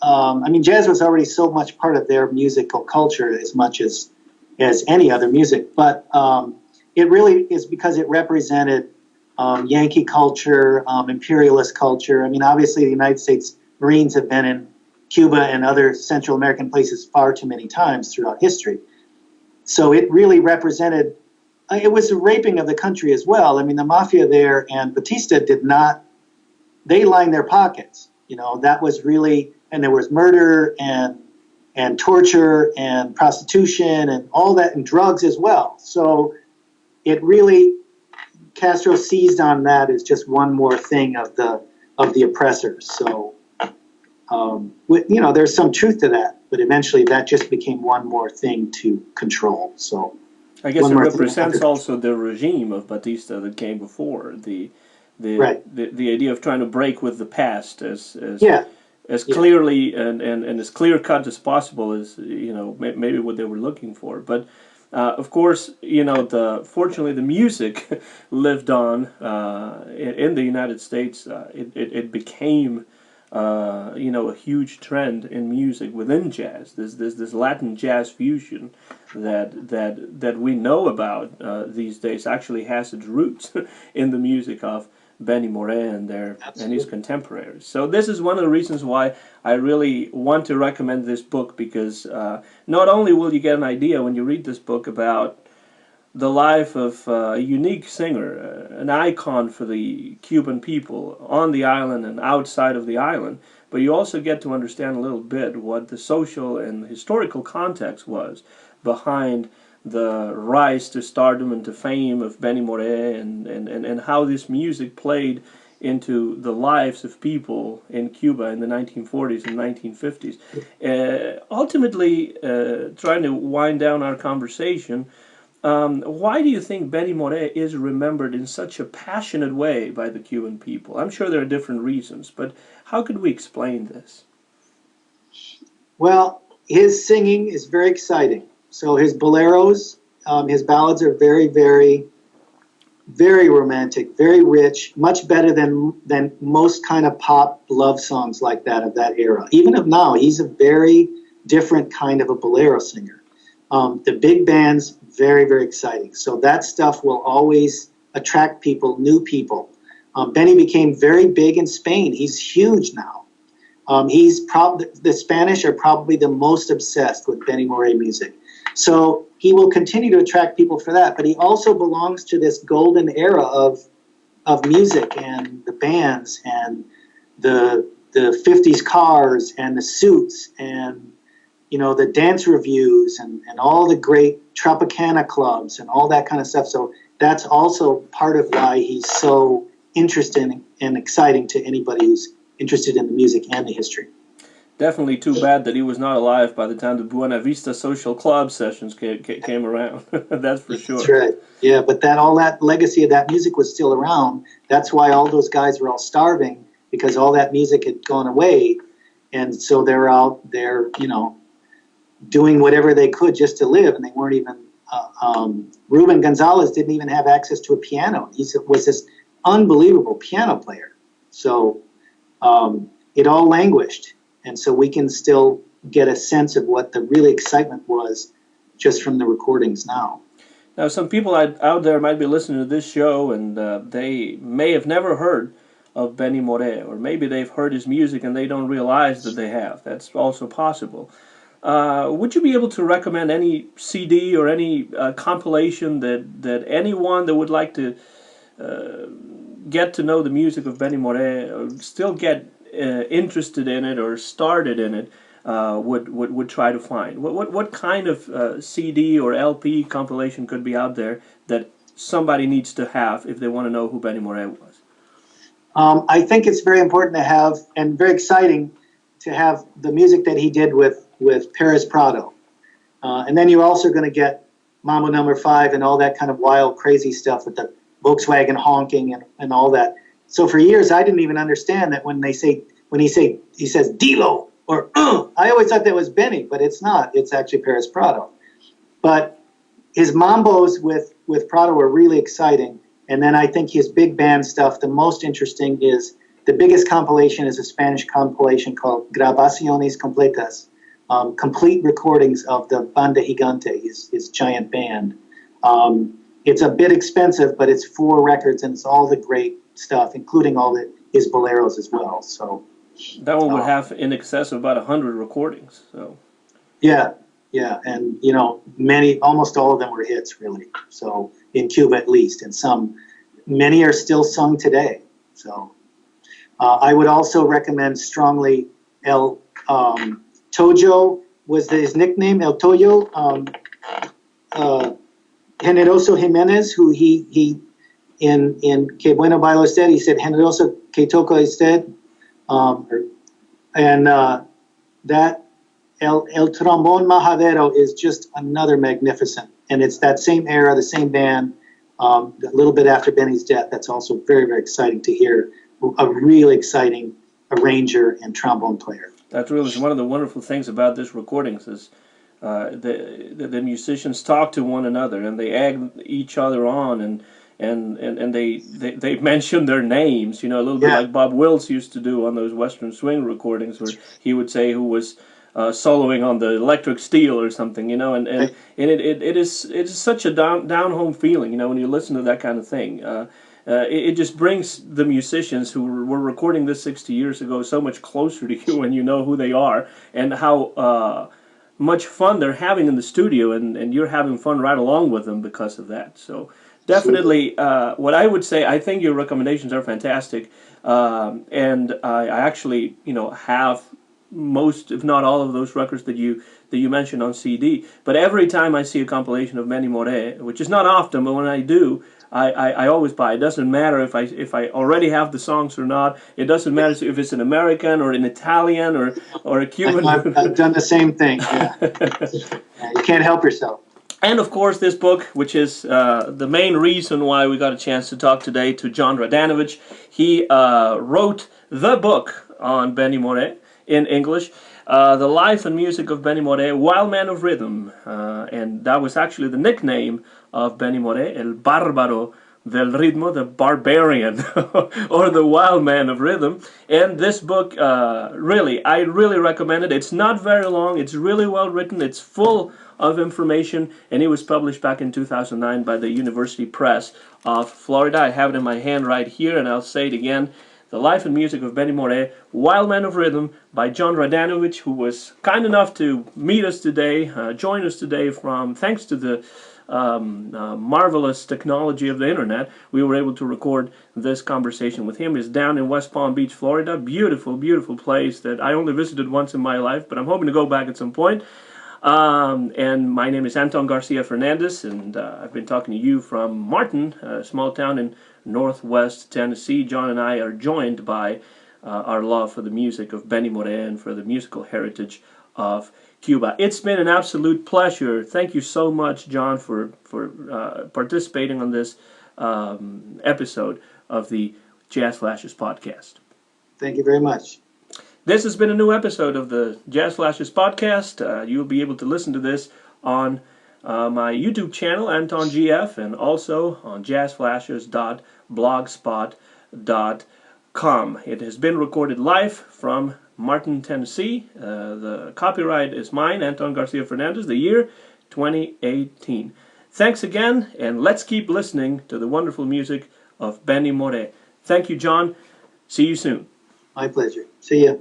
jazz was already so much part of their musical culture as much as any other music. But it really is because it represented Yankee culture, imperialist culture. I mean, obviously the United States Marines have been in Cuba and other Central American places far too many times throughout history. So it really represented, it was a raping of the country as well. I mean, the mafia there and Batista they lined their pockets. That was really, and there was murder and torture and prostitution and all that, and drugs as well. So it really, Castro seized on that as just one more thing of the oppressors. So, there's some truth to that, but eventually that just became one more thing to control. So I guess it represents also the regime of Batista that came before, the idea of trying to break with the past as clearly and as clear cut as possible is maybe what they were looking for. But of course, fortunately the music lived on in the United States. It became a huge trend in music within jazz. This Latin jazz fusion that we know about these days actually has its roots in the music of Benny Moré and his contemporaries. So this is one of the reasons why I really want to recommend this book, because not only will you get an idea when you read this book about the life of a unique singer, an icon for the Cuban people on the island and outside of the island. But you also get to understand a little bit what the social and historical context was behind the rise to stardom and to fame of Benny Moré, and how this music played into the lives of people in Cuba in the 1940s and 1950s. Ultimately, trying to wind down our conversation, why do you think Benny Moré is remembered in such a passionate way by the Cuban people? I'm sure there are different reasons, but how could we explain this? Well, his singing is very exciting. So his boleros, his ballads are very, very, very romantic, very rich, much better than most kind of pop love songs like that of that era. Even of now, he's a very different kind of a bolero singer. The big band's very, very exciting. So that stuff will always attract people, new people. Benny became very big in Spain. He's huge now. The Spanish are probably the most obsessed with Benny Moré music. So he will continue to attract people for that, but he also belongs to this golden era of music and the bands and the 50s cars and the suits and the dance reviews and all the great Tropicana clubs and all that kind of stuff. So that's also part of why he's so interesting and exciting to anybody who's interested in the music and the history. Definitely too bad that he was not alive by the time the Buena Vista Social Club sessions came around. That's for sure. That's right. Yeah, but all that legacy of that music was still around. That's why all those guys were all starving, because all that music had gone away. And so they're out there, doing whatever they could just to live. And they weren't even, Ruben Gonzalez didn't even have access to a piano. He was this unbelievable piano player. So it all languished. And so we can still get a sense of what the really excitement was just from the recordings now. Now, some people out there might be listening to this show and they may have never heard of Benny Moré, or maybe they've heard his music and they don't realize that they have. That's also possible. Would you be able to recommend any CD or any compilation that anyone that would like to get to know the music of Benny Moré, or still get interested in it or started in it, would try to find? What kind of CD or LP compilation could be out there that somebody needs to have if they want to know who Benny Moré was? I think it's very important to have, and very exciting to have, the music that he did with Perez Prado. And then you're also going to get Mambo Number 5 and all that kind of wild, crazy stuff with the Volkswagen honking and all that. So for years, I didn't even understand that when he says Dilo or I always thought that was Benny, but it's not. It's actually Perez Prado. But his mambos with Prado were really exciting. And then I think his big band stuff, the most interesting is, the biggest compilation is a Spanish compilation called Grabaciones Completas, complete recordings of the Banda Gigante, his giant band. It's a bit expensive, but it's 4 records and it's all the great stuff, including all his boleros as well. So that one would have in excess of about 100 recordings. So yeah, and almost all of them were hits, really. So in Cuba, at least, and many are still sung today. So I would also recommend strongly El Toyo was his nickname, El Toyo. Generoso Jimenez, who he in Que Bueno Bailo Usted, he said Generoso Que Toco Usted, and that El Trombón Majadero is just another magnificent, and it's that same era, the same band, a little bit after Benny's death. That's also very, very exciting to hear, a really exciting arranger and trombone player. That's really one of the wonderful things about this recordings is the musicians talk to one another and they egg each other on, and they mention their names, a little bit like Bob Wills used to do on those Western Swing recordings, where he would say who was soloing on the electric steel or something, and it is such a down home feeling, when you listen to that kind of thing. It just brings the musicians who were recording this 60 years ago so much closer to you when you know who they are and how much fun they're having in the studio, and you're having fun right along with them because of that. So definitely, what I would say, I think your recommendations are fantastic, and I actually, have most, if not all, of those records that you mentioned on CD. But every time I see a compilation of Benny Moré, which is not often, but when I do, I always buy. It doesn't matter if I already have the songs or not. It doesn't matter if it's an American or an Italian or a Cuban. I've done the same thing. Yeah. You can't help yourself. And of course, this book, which is the main reason why we got a chance to talk today to John Radanovich. He wrote the book on Benny Moré in English, The Life and Music of Benny Moré, Wildman of Rhythm, and that was actually the nickname of Benny Moré, El Bárbaro del Ritmo, the barbarian, or the wild man of rhythm. And this book, I really recommend it. It's not very long, it's really well written, it's full of information, and it was published back in 2009 by the University Press of Florida. I have it in my hand right here, and I'll say it again. The Life and Music of Benny Moré, Wild Man of Rhythm, by John Radanovich, who was kind enough to meet us today, join us today thanks to the marvelous technology of the internet. We were able to record this conversation with him. It's down in West Palm Beach, Florida. Beautiful, beautiful place that I only visited once in my life, but I'm hoping to go back at some point. And my name is Anton Garcia Fernandez, and I've been talking to you from Martin, a small town in northwest Tennessee. John and I are joined by our love for the music of Benny Moré and for the musical heritage of Cuba. It's been an absolute pleasure. Thank you so much, John, for participating on this episode of the Jazz Flashes podcast. Thank you very much. This has been a new episode of the Jazz Flashes podcast. You'll be able to listen to this on my YouTube channel, Anton GF, and also on jazzflashes.blogspot.com. It has been recorded live from Martin, Tennessee. The copyright is mine, Anton Garcia Fernandez, the year 2018. Thanks again, and let's keep listening to the wonderful music of Benny Moré. Thank you, John. See you soon. My pleasure. See ya.